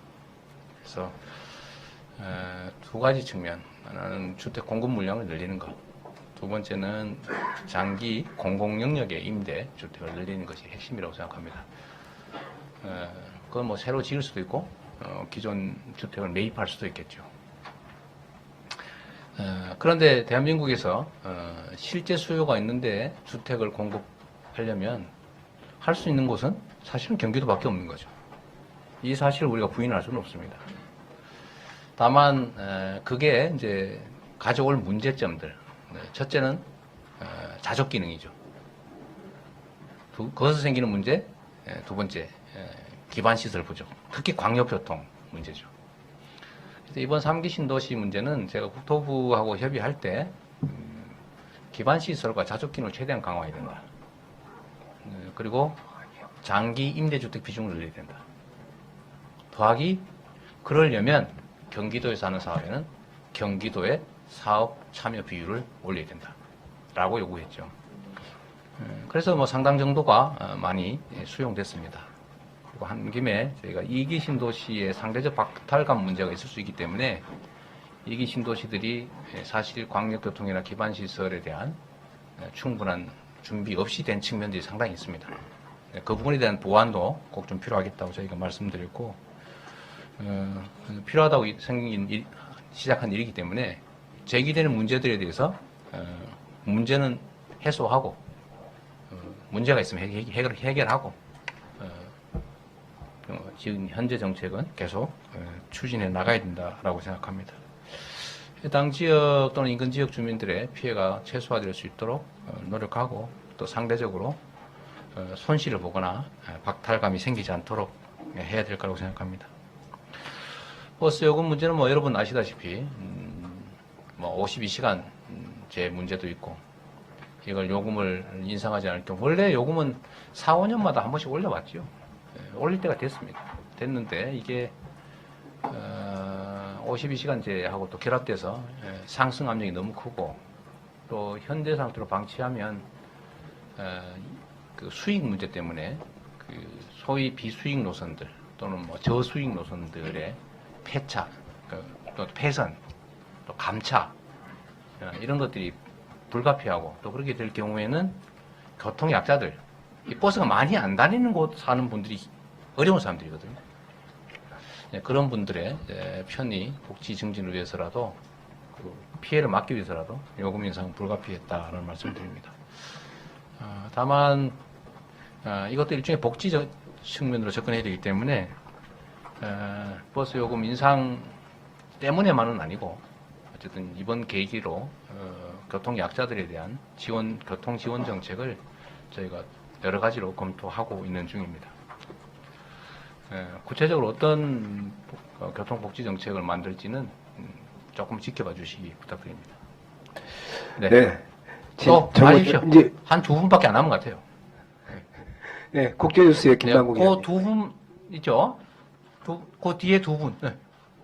[SPEAKER 2] 그래서 두 가지 측면, 하나는 주택 공급 물량을 늘리는 것, 두 번째는 장기 공공 영역의 임대 주택을 늘리는 것이 핵심이라고 생각합니다. 그건 뭐 새로 지을 수도 있고 기존 주택을 매입할 수도 있겠죠. 그런데 대한민국에서 실제 수요가 있는데 주택을 공급하려면 할 수 있는 곳은 사실은 경기도밖에 없는 거죠. 이 사실을 우리가 부인할 수는 없습니다. 다만 그게 이제 가져올 문제점들, 첫째는 자족 기능이죠. 그것에서 생기는 문제, 두 번째 기반 시설 부족, 특히 광역교통 문제죠. 그래서 이번 3기 신도시 문제는 제가 국토부하고 협의할 때 기반 시설과 자족 기능을 최대한 강화해야 된다. 그리고 장기 임대주택 비중을 늘려야 된다. 더하기 그러려면 경기도에서 하는 사업에는 경기도의 사업 참여 비율을 올려야 된다. 라고 요구했죠. 그래서 뭐 상당 정도가 많이 수용됐습니다. 그리고 한 김에 저희가 2기 신도시의 상대적 박탈감 문제가 있을 수 있기 때문에 2기 신도시들이 사실 광역교통이나 기반시설에 대한 충분한 준비 없이 된 측면들이 상당히 있습니다. 그 부분에 대한 보완도 꼭 좀 필요하겠다고 저희가 말씀드렸고, 필요하다고 시작한 일이기 때문에 제기되는 문제들에 대해서 문제는 해소하고 문제가 있으면 해결하고 지금 현재 정책은 계속 추진해 나가야 된다라고 생각합니다. 해당 지역 또는 인근 지역 주민들의 피해가 최소화될 수 있도록 노력하고 또 상대적으로 손실을 보거나 박탈감이 생기지 않도록 해야 될 거라고 생각합니다. 버스 요금 문제는 뭐 여러분 아시다시피 뭐 52시간제 문제도 있고 이걸 요금을 인상하지 않을 경우 원래 요금은 4, 5년마다 한 번씩 올려왔죠. 올릴 때가 됐는데 이게 52시간제하고 또 결합돼서 상승 압력이 너무 크고 또 현재 상태로 방치하면 그 수익 문제 때문에 그 소위 비수익 노선들 또는 뭐 저수익 노선들의 폐차, 또 폐선, 또 감차 이런 것들이 불가피하고 또 그렇게 될 경우에는 교통 약자들, 이 버스가 많이 안 다니는 곳 사는 분들이 어려운 사람들이거든요. 그런 분들의 편의, 복지 증진을 위해서라도 피해를 막기 위해서라도 요금 인상은 불가피했다는 말씀드립니다. 다만 이것도 일종의 복지 측면으로 접근해야 되기 때문에 버스 요금 인상 때문에만은 아니고 어쨌든 이번 계기로 교통 약자들에 대한 교통 지원 정책을 저희가 여러 가지로 검토하고 있는 중입니다. 구체적으로 어떤 교통복지 정책을 만들지는 조금 지켜봐 주시기 부탁드립니다. 네. 또 아십시오.
[SPEAKER 1] 이제
[SPEAKER 2] 한 두 분밖에 안 남은 것 같아요.
[SPEAKER 1] 네, 국제뉴스의 김남국
[SPEAKER 2] 그
[SPEAKER 1] 기자님.
[SPEAKER 2] 두 분 있죠? 그 뒤에 두 분,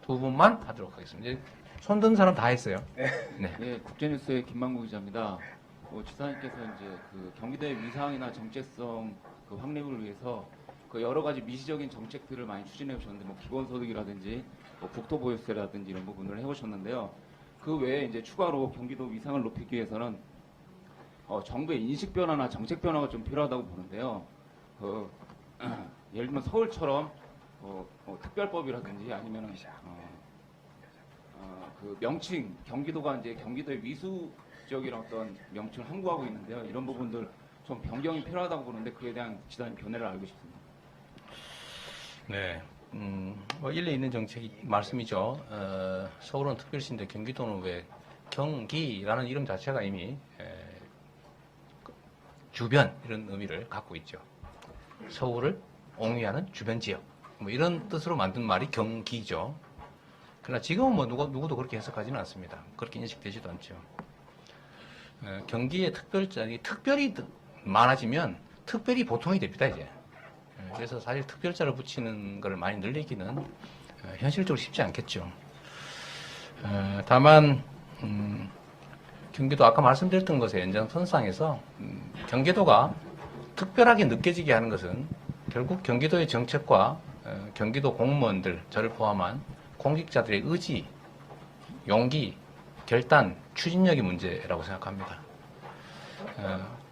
[SPEAKER 2] 두 분만 하도록 하겠습니다. 이제 손든 사람 다 했어요.
[SPEAKER 4] 네, 국제뉴스의 김만구 기자입니다. 지사님께서 이제 그 경기도의 위상이나 정체성 그 확립을 위해서 그 여러 가지 미시적인 정책들을 많이 추진해 오셨는데 뭐 기본소득이라든지 뭐 국토보유세라든지 이런 부분을 해오셨는데요. 그 외에 이제 추가로 경기도 위상을 높이기 위해서는 정부의 인식 변화나 정책 변화가 좀 필요하다고 보는데요. 예를 들면 서울처럼 특별법이라든지 아니면은 그 명칭 경기도가 이제 경기도의 위수적인 어떤 명칭을 함구하고 있는데요. 이런 부분들 좀 변경이 필요하다고 보는데 그에 대한 지사님 견해를 알고 싶습니다.
[SPEAKER 2] 네. 뭐 일리 있는 정책이 말씀이죠. 서울은 특별시인데 경기도는 왜 경기라는 이름 자체가 이미 주변 이런 의미를 갖고 있죠. 서울을 옹위하는 주변 지역 뭐 이런 뜻으로 만든 말이 경기죠. 그러나 지금은 뭐 누구도 그렇게 해석하지는 않습니다. 그렇게 인식되지도 않죠. 경기의 특별히 많아지면 특별히 보통이 됩니다 이제. 그래서 사실 특별자를 붙이는 걸 많이 늘리기는 현실적으로 쉽지 않겠죠. 다만 경기도 아까 말씀드렸던 것의 연장선상에서 경기도가 특별하게 느껴지게 하는 것은 결국 경기도의 정책과 경기도 공무원들, 저를 포함한 공직자들의 의지, 용기, 결단, 추진력의 문제라고 생각합니다.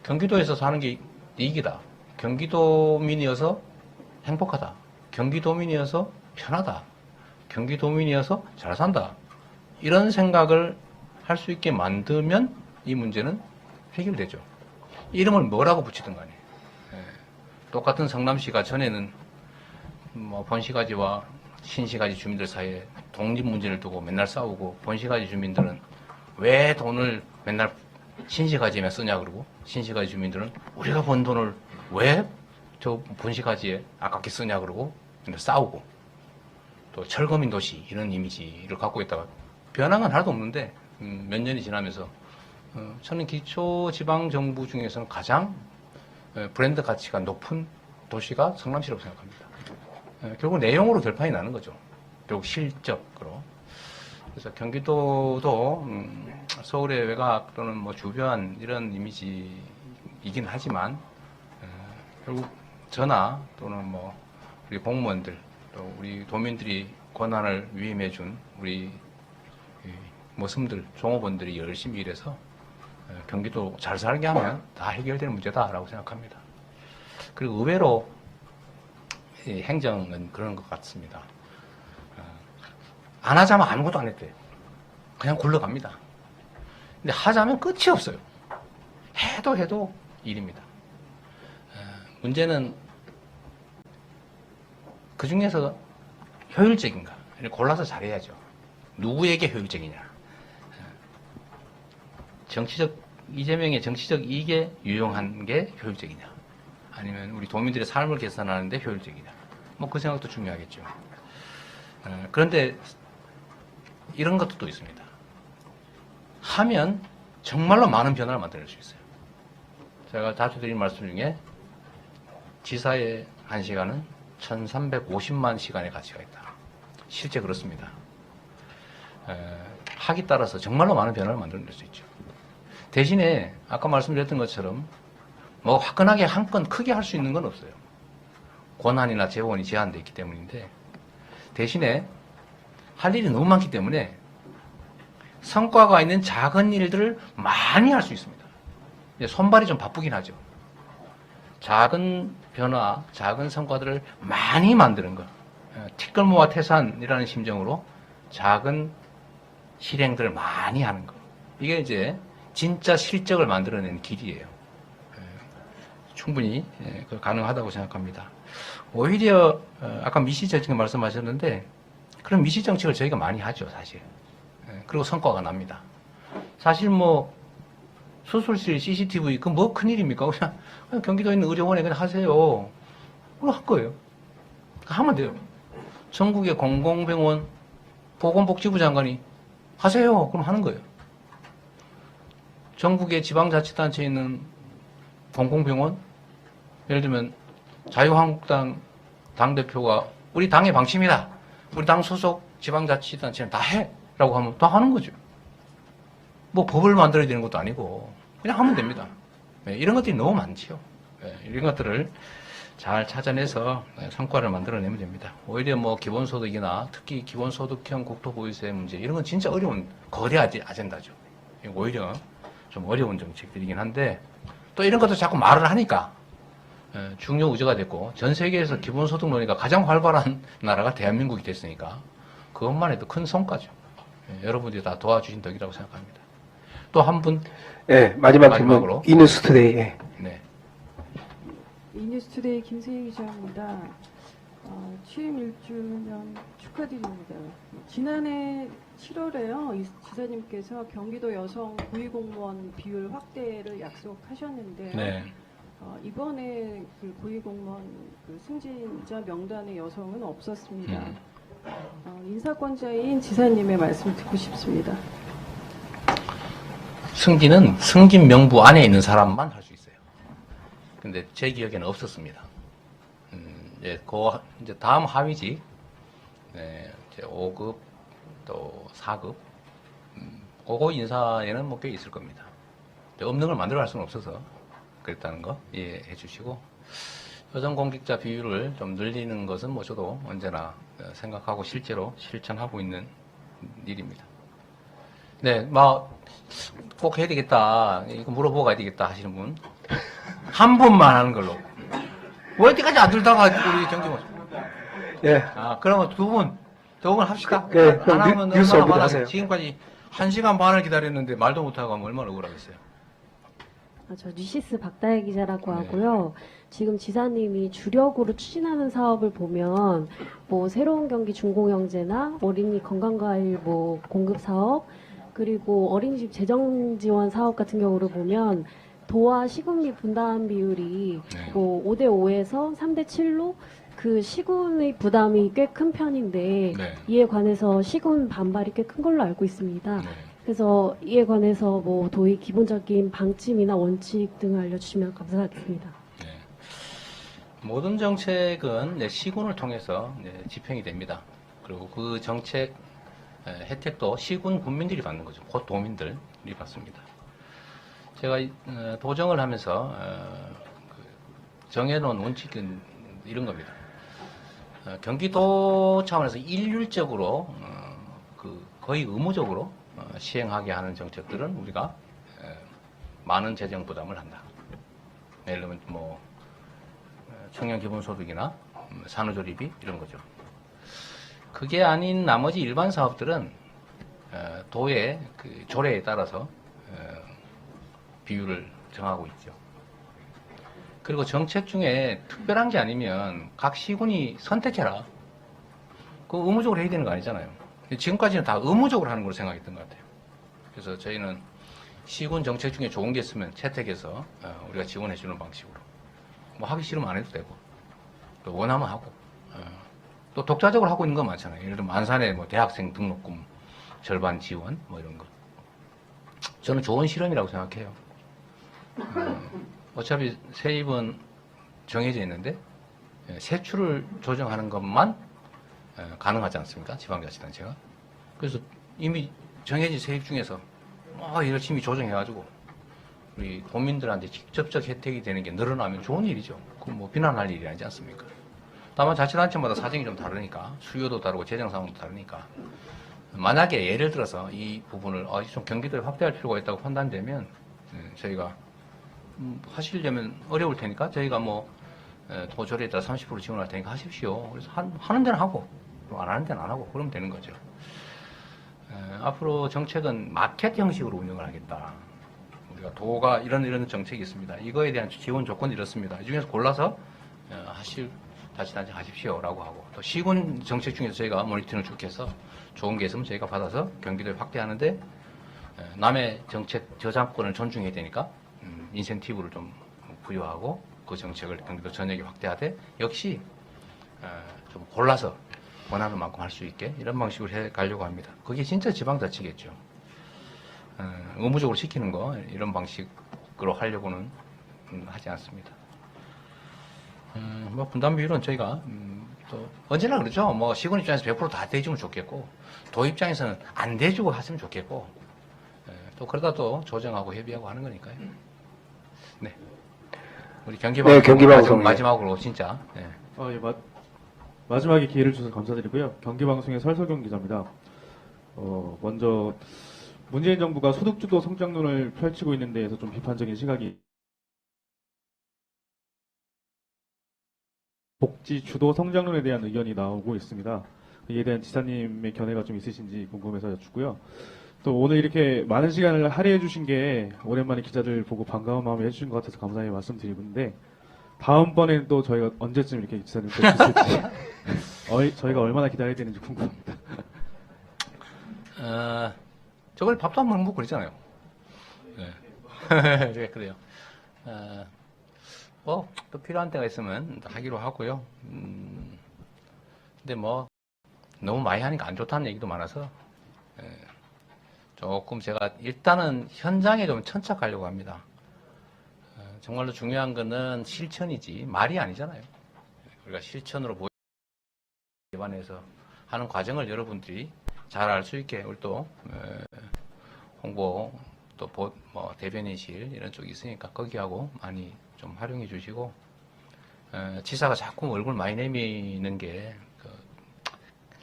[SPEAKER 2] 경기도에서 사는 게 이익이다. 경기도민이어서 행복하다. 경기도민이어서 편하다. 경기도민이어서 잘 산다. 이런 생각을 할 수 있게 만들면 이 문제는 해결되죠. 이름을 뭐라고 붙이든 간에. 똑같은 성남시가 전에는 뭐 본시가지와 신시가지 주민들 사이에 독립 문제를 두고 맨날 싸우고 본시가지 주민들은 왜 돈을 맨날 신시가지에만 쓰냐 그러고 신시가지 주민들은 우리가 번 돈을 왜 저 본시가지에 아깝게 쓰냐 그러고 맨날 싸우고 또 철거민 도시 이런 이미지를 갖고 있다가 변한 건 하나도 없는데 몇 년이 지나면서 저는 기초지방정부 중에서는 가장 브랜드 가치가 높은 도시가 성남시라고 생각합니다. 결국 내용으로 결판이 나는 거죠. 결국 실적으로. 그래서 경기도도 서울의 외곽 또는 뭐 주변 이런 이미지이긴 하지만 결국 저나 또는 뭐 우리 공무원들 또 우리 도민들이 권한을 위임해준 우리 모습들 종업원들이 열심히 일해서 경기도 잘 살게 하면 다 해결되는 문제다라고 생각합니다. 그리고 의외로 행정은 그런 것 같습니다. 안 하자면 아무것도 안 했대요. 그냥 굴러갑니다. 근데 하자면 끝이 없어요. 해도 일입니다. 문제는 그 중에서 효율적인가? 골라서 잘해야죠. 누구에게 효율적이냐? 이재명의 정치적 이익에 유용한 게 효율적이냐? 아니면 우리 도민들의 삶을 개선하는데 효율적이냐? 뭐 그 생각도 중요하겠죠. 그런데 이런 것도 또 있습니다. 하면 정말로 많은 변화를 만들어낼 수 있어요. 제가 자주 드린 말씀 중에 지사의 1시간은 1350만 시간의 가치가 있다. 실제 그렇습니다. 하기 따라서 정말로 많은 변화를 만들어낼 수 있죠. 대신에 아까 말씀드렸던 것처럼 뭐 화끈하게 한 건 크게 할 수 있는 건 없어요. 권한이나 재원이 제한되어 있기 때문인데 대신에 할 일이 너무 많기 때문에 성과가 있는 작은 일들을 많이 할 수 있습니다. 손발이 좀 바쁘긴 하죠. 작은 변화, 작은 성과들을 많이 만드는 것. 티끌모아 태산이라는 심정으로 작은 실행들을 많이 하는 것. 이게 이제 진짜 실적을 만들어내는 길이에요. 충분히 가능하다고 생각합니다. 오히려 아까 미시정책 말씀하셨는데 그런 미시정책을 저희가 많이 하죠, 사실. 그리고 성과가 납니다. 사실 뭐 수술실 CCTV 그 뭐 큰일입니까? 그냥 경기도에 있는 의료원에 그냥 하세요. 그럼 할 거예요. 하면 돼요. 전국의 공공병원 보건복지부 장관이 하세요. 그럼 하는 거예요. 전국의 지방자치단체에 있는 공공병원, 예를 들면 자유한국당 당대표가 우리 당의 방침이다. 우리 당 소속 지방자치단체는 다 해. 라고 하면 다 하는 거죠. 뭐 법을 만들어야 되는 것도 아니고 그냥 하면 됩니다. 이런 것들이 너무 많지요. 이런 것들을 잘 찾아내서 성과를 만들어내면 됩니다. 오히려 뭐 기본소득이나 특히 기본소득형 국토보유세 문제 이런 건 진짜 어려운 거대 아젠다죠. 오히려 좀 어려운 정책들이긴 한데 또 이런 것도 자꾸 말을 하니까 중요 우저가 됐고 전 세계에서 기본소득 논의가 가장 활발한 나라가 대한민국이 됐으니까 그것만 해도 큰 성과죠. 여러분들이 다 도와주신 덕이라고 생각합니다. 또 한 분.
[SPEAKER 1] 네, 마지막으로 이뉴스투데이.
[SPEAKER 2] 네.
[SPEAKER 13] 이뉴스투데이 김세희 기자입니다. 취임 1주년 축하드립니다. 지난해 7월에요. 지사님께서 경기도 여성 고위공무원 비율 확대를 약속하셨는데요.
[SPEAKER 2] 네.
[SPEAKER 13] 이번에 그 고위공무원 그 승진자 명단의 여성은 없었습니다. 인사권자인 지사님의 말씀 듣고 싶습니다.
[SPEAKER 2] 승진은 승진 명부 안에 있는 사람만 할 수 있어요. 근데 제 기억에는 없었습니다. 이제 다음 하위직, 이제 5급 또 4급, 그거 인사에는 뭐 꽤 있을 겁니다. 없는 걸 만들어 갈 수는 없어서 그랬다는 거 이해해 주시고, 여성 공직자 비율을 좀 늘리는 것은 뭐 저도 언제나 생각하고 실제로 실천하고 있는 일입니다. 네, 꼭 해야 되겠다. 이거 물어보고 가야 되겠다 하시는 분. 한 번만 하는 걸로. 왜 어디까지 안 들다가 우리 정기모.
[SPEAKER 1] 예.
[SPEAKER 2] 그러면 두 분 합시다.
[SPEAKER 1] 네,
[SPEAKER 2] 안 하면
[SPEAKER 1] 뉴스
[SPEAKER 2] 얼마나
[SPEAKER 1] 오브를 하세요.
[SPEAKER 2] 지금까지 1시간 반을 기다렸는데 말도 못하고 하면 얼마나 억울하겠어요.
[SPEAKER 14] 저 뉴시스 박다혜 기자라고
[SPEAKER 2] 네.
[SPEAKER 14] 하고요. 지금 지사님이 주력으로 추진하는 사업을 보면 뭐 새로운 경기 중공영제나 어린이 건강과일 뭐 공급 사업 그리고 어린이집 재정 지원 사업 같은 경우를 보면 도와 시군비 분담 비율이 뭐 5대5에서 3대7로 그 시군의 부담이 꽤 큰 편인데 이에 관해서 시군 반발이 꽤 큰 걸로 알고 있습니다. 그래서 이에 관해서 뭐 도의 기본적인 방침이나 원칙 등을 알려주시면 감사하겠습니다.
[SPEAKER 2] 모든 정책은 시군을 통해서 집행이 됩니다. 그리고 그 정책 혜택도 시군 군민들이 받는 거죠. 곧 도민들이 받습니다. 제가 도정을 하면서 정해놓은 원칙은 이런 겁니다. 경기도 차원에서 일률적으로 거의 의무적으로 시행하게 하는 정책들은 우리가 많은 재정 부담을 한다. 예를 들면 뭐 청년 기본소득이나 산후조리비 이런 거죠. 그게 아닌 나머지 일반 사업들은 도의 그 조례에 따라서 비율을 정하고 있죠. 그리고 정책 중에 특별한 게 아니면 각 시군이 선택해라. 그거 의무적으로 해야 되는 거 아니잖아요. 지금까지는 다 의무적으로 하는 걸로 생각했던 것 같아요. 그래서 저희는 시군 정책 중에 좋은 게 있으면 채택해서 우리가 지원해 주는 방식으로. 뭐 하기 싫으면 안 해도 되고, 또 원하면 하고, 또 독자적으로 하고 있는 거 많잖아요. 예를 들면 안산에 뭐 대학생 등록금 절반 지원 뭐 이런 거. 저는 좋은 실험이라고 생각해요. 어차피 세입은 정해져 있는데 세출을 조정하는 것만 가능하지 않습니까? 지방자치단체가. 그래서 이미 정해진 세입 중에서 열심히 조정해가지고 우리 도민들한테 직접적 혜택이 되는 게 늘어나면 좋은 일이죠. 그건 뭐 비난할 일이 아니지 않습니까? 다만 자치단체마다 사정이 좀 다르니까, 수요도 다르고 재정 상황도 다르니까, 만약에 예를 들어서 이 부분을 좀 경기도에 확대할 필요가 있다고 판단되면 저희가 하시려면 어려울 테니까 저희가 뭐 도조리에 따라 30% 지원할 테니까 하십시오. 그래서 하는 데는 하고 안 하는 데는 안 하고 그러면 되는 거죠. 앞으로 정책은 마켓 형식으로 운영을 하겠다. 우리가 도가 이런 정책이 있습니다. 이거에 대한 지원 조건이 이렇습니다. 이 중에서 골라서 하실 자치단체 하십시오라고 하고, 또 시군 정책 중에서 저희가 모니터링을 쭉 해서 좋은 게 있으면 저희가 받아서 경기도에 확대하는데, 남의 정책 저작권을 존중해야 되니까 인센티브를 좀 부여하고 그 정책을 경기도 전역에 확대하되, 역시 좀 골라서 원하는 만큼 할 수 있게 이런 방식으로 해 가려고 합니다. 그게 진짜 지방자치겠죠. 의무적으로 시키는 거 이런 방식으로 하려고는 하지 않습니다. 뭐 분담 비율은 저희가 또 언제나 그러죠. 뭐 시군 입장에서 100% 다 대주면 좋겠고, 도 입장에서는 안 대주고 하시면 좋겠고, 또 그러다 또 조정하고 협의하고 하는 거니까요. 네. 우리 경기방송,
[SPEAKER 1] 경기방송
[SPEAKER 2] 마지막으로 진짜. 네.
[SPEAKER 10] 예, 마지막에 기회를 주셔서 감사드리고요. 경기방송의 설석용 기자입니다. 먼저 문재인 정부가 소득주도 성장론을 펼치고 있는 데에서 좀 비판적인 시각이, 복지주도 성장론에 대한 의견이 나오고 있습니다. 이에 대한 지사님의 견해가 좀 있으신지 궁금해서 여쭙고요. 또 오늘 이렇게 많은 시간을 할애해 주신 게 오랜만에 기자들 보고 반가운 마음에 해주신 것 같아서 감사히 말씀드리는데, 다음번에는 또 저희가 언제쯤 이렇게 기자님 뵐 수 있을지 저희가 얼마나 기다려야 되는지 궁금합니다.
[SPEAKER 2] 저번에 밥도 한 번 먹고 그랬잖아요. 네. 네, 그래요. 또 필요한 때가 있으면 하기로 하고요. 근데 뭐 너무 많이 하니까 안 좋다는 얘기도 많아서 조금 제가 일단은 현장에 좀 천착하려고 합니다. 정말로 중요한 거는 실천이지 말이 아니잖아요. 우리가 실천으로 기반해서 하는 과정을 여러분들이 잘 알 수 있게, 우리 또 홍보 또 뭐 대변인실 이런 쪽이 있으니까 거기하고 많이 좀 활용해 주시고, 지사가 자꾸 얼굴 많이 내미는 게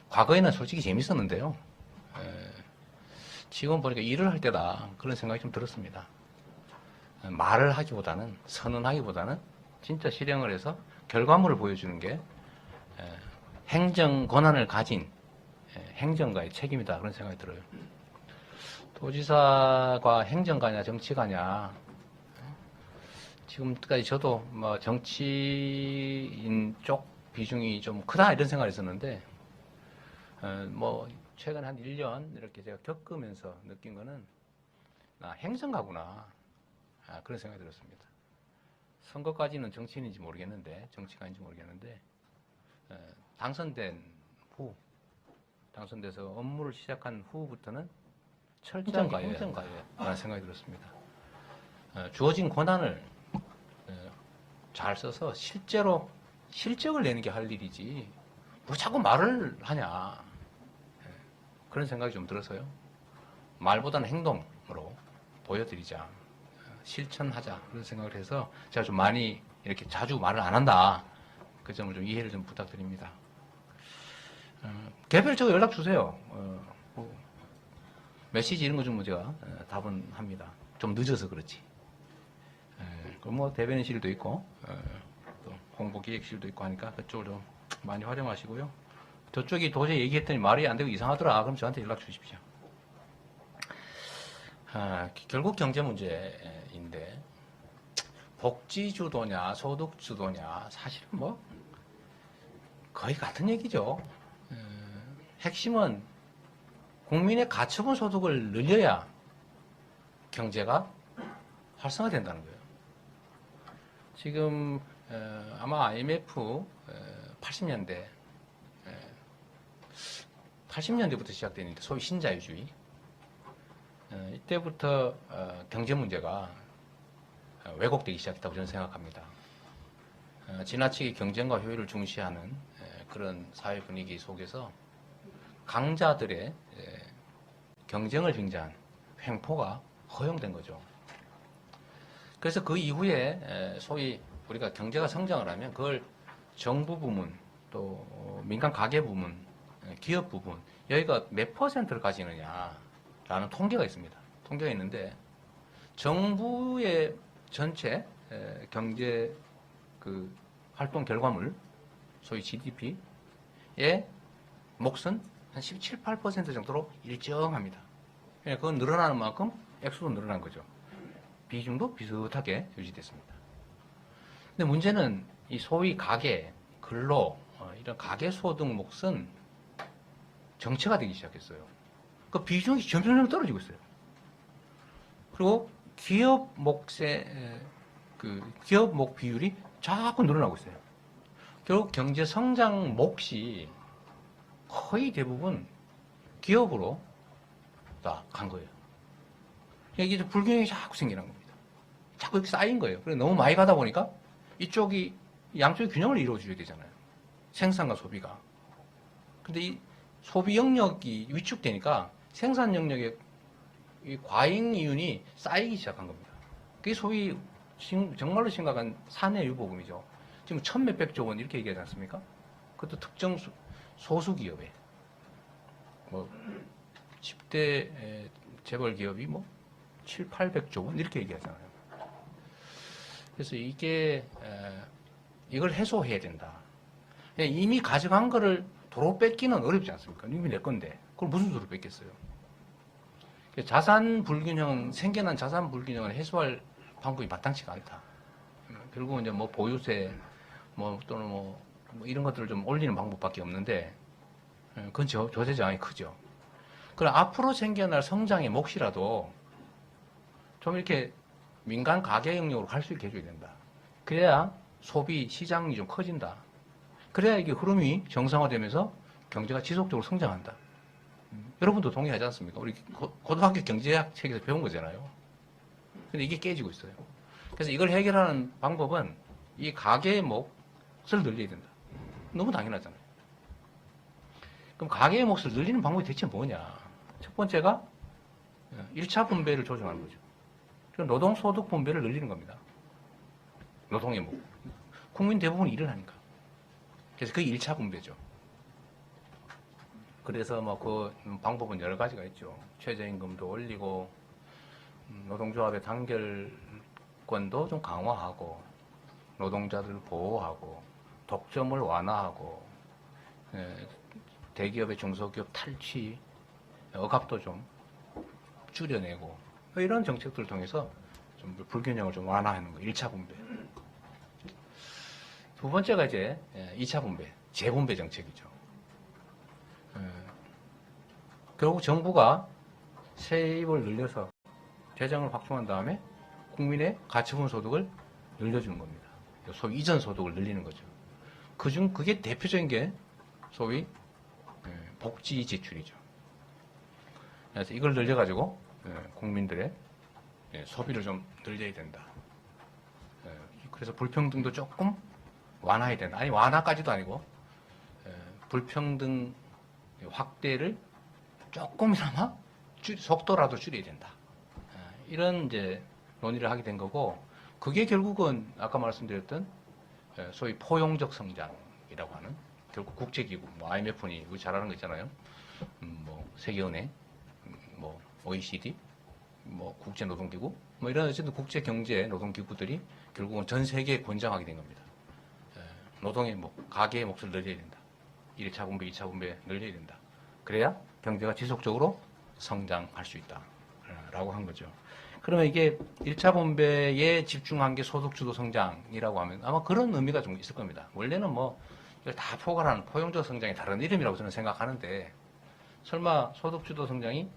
[SPEAKER 2] 과거에는 솔직히 재밌었는데요. 지금 보니까 일을 할 때다 그런 생각이 좀 들었습니다. 말을 하기보다는, 선언하기보다는 진짜 실행을 해서 결과물을 보여주는 게 행정 권한을 가진 행정가의 책임이다 그런 생각이 들어요. 도지사가 행정가냐 정치가냐, 지금까지 저도 뭐 정치인 쪽 비중이 좀 크다 이런 생각이 있었는데, 뭐 최근 한 1년 이렇게 제가 겪으면서 느낀 거는 행정가구나 그런 생각이 들었습니다. 선거까지는 정치인인지 모르겠는데, 정치가인지 모르겠는데, 당선돼서 업무를 시작한 후부터는 철저한 행정가라는 생각이 들었습니다. 주어진 권한을 잘 써서 실제로 실적을 내는 게 할 일이지 뭐 자꾸 말을 하냐, 그런 생각이 좀 들어서요. 말보다는 행동으로 보여드리자, 실천하자 그런 생각을 해서 제가 좀 많이 이렇게 자주 말을 안 한다, 그 점을 좀 이해를 좀 부탁드립니다. 개별적으로 연락 주세요. 메시지 이런 거 좀 제가 답은 합니다. 좀 늦어서 그렇지. 뭐 대변인실도 있고 또 홍보기획실도 있고 하니까 그쪽을 좀 많이 활용하시고요. 저쪽이 도저히 얘기했더니 말이 안 되고 이상하더라 그럼 저한테 연락 주십시오. 결국 경제 문제인데 복지주도냐 소득주도냐 사실은 뭐 거의 같은 얘기죠. 핵심은 국민의 가처분 소득을 늘려야 경제가 활성화된다는 거예요. 지금 아마 IMF 80년대 80년대부터 시작되는 소위 신자유주의 이때부터 경제 문제가 왜곡되기 시작했다고 저는 생각합니다. 지나치게 경쟁과 효율을 중시하는 그런 사회 분위기 속에서 강자들의 경쟁을 빙자한 횡포가 허용된 거죠. 그래서 그 이후에 소위 우리가 경제가 성장을 하면 그걸 정부 부문 또 민간 가계 부문 기업 부분 여기가 몇 퍼센트를 가지느냐라는 통계가 있습니다. 통계가 있는데 정부의 전체 경제 그 활동 결과물 소위 GDP의 몫은 한 17, 8% 정도로 일정합니다. 그건 늘어나는 만큼 액수도 늘어난 거죠. 비중도 비슷하게 유지됐습니다. 근데 문제는 이 소위 가계, 근로 이런 가계 소득 몫은 정체가 되기 시작했어요. 그 비중이 점점 떨어지고 있어요. 그리고 기업 몫의 그 기업 몫 비율이 자꾸 늘어나고 있어요. 결국 경제 성장 몫이 거의 대부분 기업으로 다 간 거예요. 이게 이제 불균형이 자꾸 생기는 겁니다. 자꾸 이렇게 쌓인 거예요. 그래서 너무 많이 가다 보니까 이쪽이 양쪽의 균형을 이루어줘야 되잖아요. 생산과 소비가. 근데 이 소비 영역이 위축되니까 생산 영역의 이 과잉 이윤이 쌓이기 시작한 겁니다. 그게 소위 정말로 심각한 사내 유보금이죠. 지금 1,몇백조 원 이렇게 얘기하지 않습니까? 그것도 특정 소수 기업에 뭐 10대 재벌 기업이 뭐 7, 800조 원 이렇게 얘기하잖아요. 그래서 이게 이걸 해소해야 된다. 이미 가져간 거를 도로 뺏기는 어렵지 않습니까? 이미 내 건데 그걸 무슨 수로 뺏겠어요? 자산 불균형 생겨난 자산 불균형을 해소할 방법이 마땅치가 않다. 결국은 이제 뭐 보유세 뭐 또는 뭐 이런 것들을 좀 올리는 방법밖에 없는데 그건 조세 저항이 크죠. 그럼 앞으로 생겨날 성장의 몫이라도 좀 이렇게 민간 가계 영역으로 갈 수 있게 해줘야 된다. 그래야 소비 시장이 좀 커진다. 그래야 이게 흐름이 정상화되면서 경제가 지속적으로 성장한다. 여러분도 동의하지 않습니까? 우리 고등학교 경제학 책에서 배운 거잖아요. 근데 이게 깨지고 있어요. 그래서 이걸 해결하는 방법은 이 가계의 몫을 늘려야 된다. 너무 당연하잖아요. 그럼 가계의 몫을 늘리는 방법이 대체 뭐냐? 첫 번째가 1차 분배를 조정하는 거죠. 노동소득 분배를 늘리는 겁니다. 노동의 몫. 국민 대부분 일을 하니까. 그래서 그게 1차 분배죠. 그래서 뭐 그 방법은 여러 가지가 있죠. 최저임금도 올리고 노동조합의 단결권도 좀 강화하고 노동자들 보호하고 독점을 완화하고 대기업의 중소기업 탈취 억압도 좀 줄여내고 이런 정책들을 통해서 좀 불균형을 좀 완화하는 거 1차 분배. 두 번째가 이제 2차 분배, 재분배 정책이죠. 결국 정부가 세입을 늘려서 재정을 확충한 다음에 국민의 가처분 소득을 늘려주는 겁니다. 소위 이전 소득을 늘리는 거죠. 그게 대표적인 게 소위 복지 지출이죠. 그래서 이걸 늘려가지고 국민들의 소비를 좀 늘려야 된다. 그래서 불평등도 조금 완화해야 된다. 아니 완화까지도 아니고 불평등 확대를 조금이나마 속도라도 줄여야 된다. 이런 이제 논의를 하게 된 거고 그게 결국은 아까 말씀드렸던 소위 포용적 성장이라고 하는 결국 국제기구, 뭐 IMF니 우리 잘 아는 거 있잖아요. 뭐 세계은행, 뭐 OECD, 뭐 국제노동기구, 뭐 이런 어쨌든 국제 경제 노동기구들이 결국은 전 세계에 권장하게 된 겁니다. 노동의 가계의 몫을 늘려야 된다. 1차 분배, 2차 분배 늘려야 된다. 그래야 경제가 지속적으로 성장할 수 있다. 된다라고 한 거죠. 그러면 이게 1차 분배에 집중한 게 소득주도 성장이라고 하면 아마 그런 의미가 좀 있을 겁니다. 원래는 뭐 이걸 다 포괄하는 포용적 성장의 다른 이름이라고 저는 생각하는데 설마 소득주도 성장이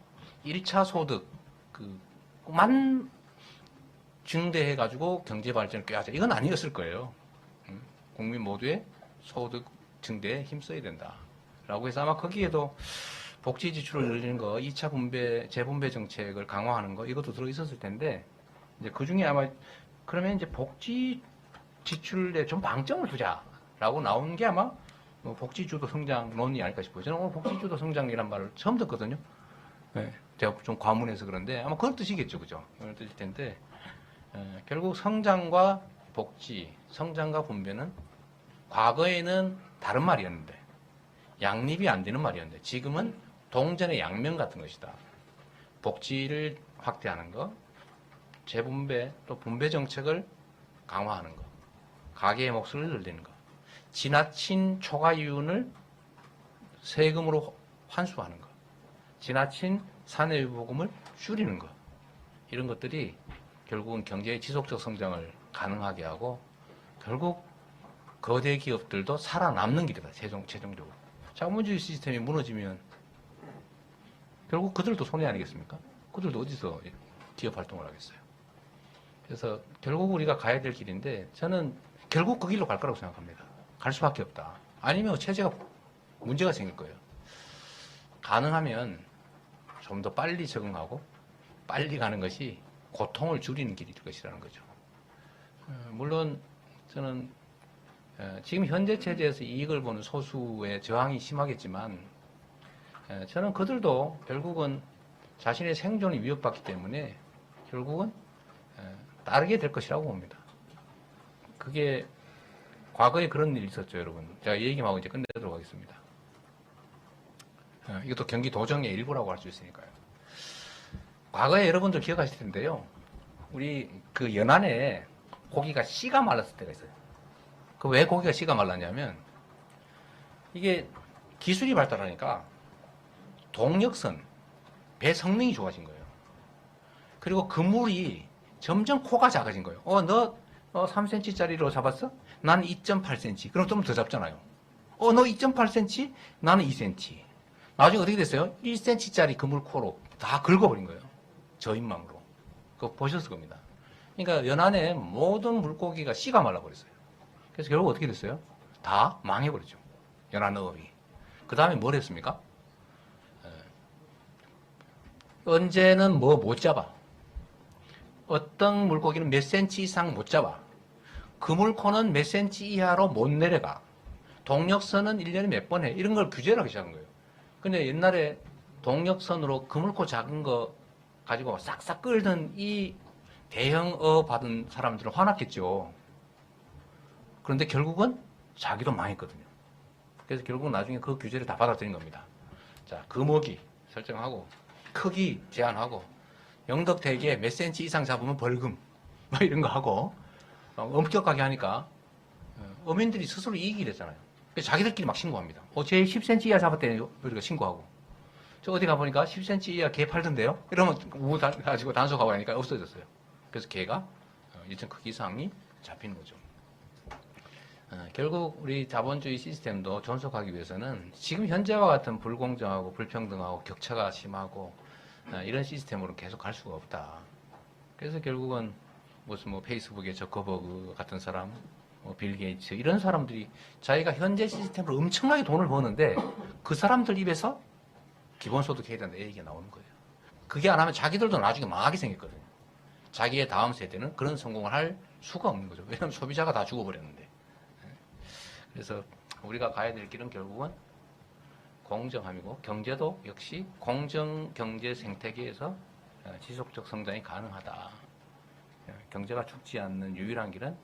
[SPEAKER 2] 1차 소득 그만 증대해가지고 경제 발전을 꾀하자 이건 아니었을 거예요. 국민 모두의 소득 증대에 힘써야 된다라고 해서 아마 거기에도 복지 지출을 늘리는 거, 2차 분배, 재분배 정책을 강화하는 거, 이것도 들어있었을 텐데, 이제 그 중에 아마, 그러면 이제 복지 지출에 좀 방점을 두자라고 나온 게 아마 복지주도 성장론이 아닐까 싶어요. 저는 오늘 복지주도 성장이란 말을 처음 듣거든요. 네. 제가 좀 과문해서 그런데 아마 그런 뜻이겠죠. 그죠? 그런 뜻일 텐데, 결국 성장과 복지, 성장과 분배는 과거에는 다른 말이었는데, 양립이 안 되는 말이었는데, 지금은 동전의 양면 같은 것이다. 복지를 확대하는 것, 재분배 또 분배 정책을 강화하는 것, 가계의 몫을 늘리는 것, 지나친 초과 이윤을 세금으로 환수하는 것, 지나친 사내유보금을 줄이는 것, 이런 것들이 결국은 경제의 지속적 성장을 가능하게 하고 결국 거대 기업들도 살아남는 길이다. 최종적으로. 자본주의 시스템이 무너지면 결국 그들도 손해 아니겠습니까? 그들도 어디서 기업 활동을 하겠어요. 그래서 결국 우리가 가야 될 길인데 저는 결국 그 길로 갈 거라고 생각합니다. 갈 수밖에 없다. 아니면 체제가 문제가 생길 거예요. 가능하면 좀 더 빨리 적응하고 빨리 가는 것이 고통을 줄이는 길이 될 것이라는 거죠. 물론 저는 지금 현재 체제에서 이익을 보는 소수의 저항이 심하겠지만 저는 그들도 결국은 자신의 생존이 위협받기 때문에 결국은 따르게 될 것이라고 봅니다. 그게 과거에 그런 일이 있었죠, 여러분. 제가 이 얘기만 하고 이제 끝내도록 하겠습니다. 이것도 경기 도정의 일부라고 할 수 있으니까요. 과거에 여러분들 기억하실 텐데요. 우리 그 연안에 고기가 씨가 말랐을 때가 있어요. 그 왜 고기가 씨가 말랐냐면 이게 기술이 발달하니까 동력선, 배 성능이 좋아진 거예요. 그리고 그물이 점점 코가 작아진 거예요. 너 3cm짜리로 잡았어? 난 2.8cm. 그럼 좀 더 잡잖아요. 너 2.8cm? 나는 2cm. 나중에 어떻게 됐어요? 1cm짜리 그물코로 다 긁어버린 거예요. 저인망으로. 그거 보셨을 겁니다. 그러니까 연안에 모든 물고기가 씨가 말라버렸어요. 그래서 결국 어떻게 됐어요? 다 망해버리죠. 연안어업이. 그 다음에 뭘 했습니까? 언제는 뭐 못 잡아. 어떤 물고기는 몇 센치 이상 못 잡아. 그물코는 몇 센치 이하로 못 내려가. 동력선은 1년에 몇 번 해. 이런 걸 규제를 하기 시작한 거예요. 근데 옛날에 동력선으로 그물코 작은 거 가지고 싹싹 끌던 이 대형 받은 사람들은 화났겠죠. 그런데 결국은 자기도 망했거든요. 그래서 결국은 나중에 그 규제를 다 받아들인 겁니다. 자, 금어기 설정하고 크기 제한하고 영덕대게 몇 센치 이상 잡으면 벌금 막 이런 거 하고 엄격하게 하니까 어민들이 스스로 이익이 됐잖아요. 그래서 자기들끼리 막 신고합니다. 제 10cm 이하 잡았대요. 우리가 신고하고. 저 어디 가보니까 10cm 이하 개 팔던데요? 이러면 우 가지고 단속하고 하니까 없어졌어요. 그래서 개가 일정 크기 이상이 잡히는 거죠. 결국 우리 자본주의 시스템도 존속하기 위해서는 지금 현재와 같은 불공정하고 불평등하고 격차가 심하고 이런 시스템으로 계속 갈 수가 없다. 그래서 결국은 무슨 뭐 페이스북의 저커버그 같은 사람, 빌 게이츠 이런 사람들이 자기가 현재 시스템으로 엄청나게 돈을 버는데 그 사람들 입에서 기본소득 해야 된다 얘기가 나오는 거예요. 그게 안 하면 자기들도 나중에 망하게 생겼거든요. 자기의 다음 세대는 그런 성공을 할 수가 없는 거죠. 왜냐하면 소비자가 다 죽어버렸는데. 그래서 우리가 가야 될 길은 결국은 공정함이고 경제도 역시 공정 경제 생태계에서 지속적 성장이 가능하다. 경제가 죽지 않는 유일한 길은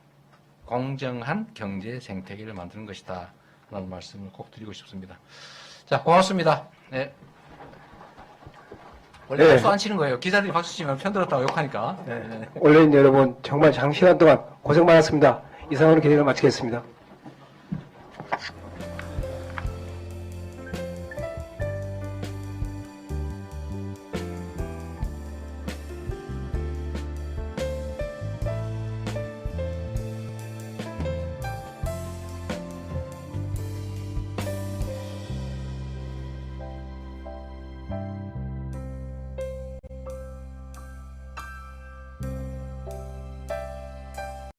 [SPEAKER 2] 공정한 경제 생태계를 만드는 것이다. 라는 말씀을 꼭 드리고 싶습니다. 자, 고맙습니다. 네. 원래 박수 안 치는 거예요. 기자들이 박수 치면 편들었다고 욕하니까.
[SPEAKER 1] 온라인 여러분 정말 장시간 동안 고생 많았습니다. 이상으로 기획을 마치겠습니다.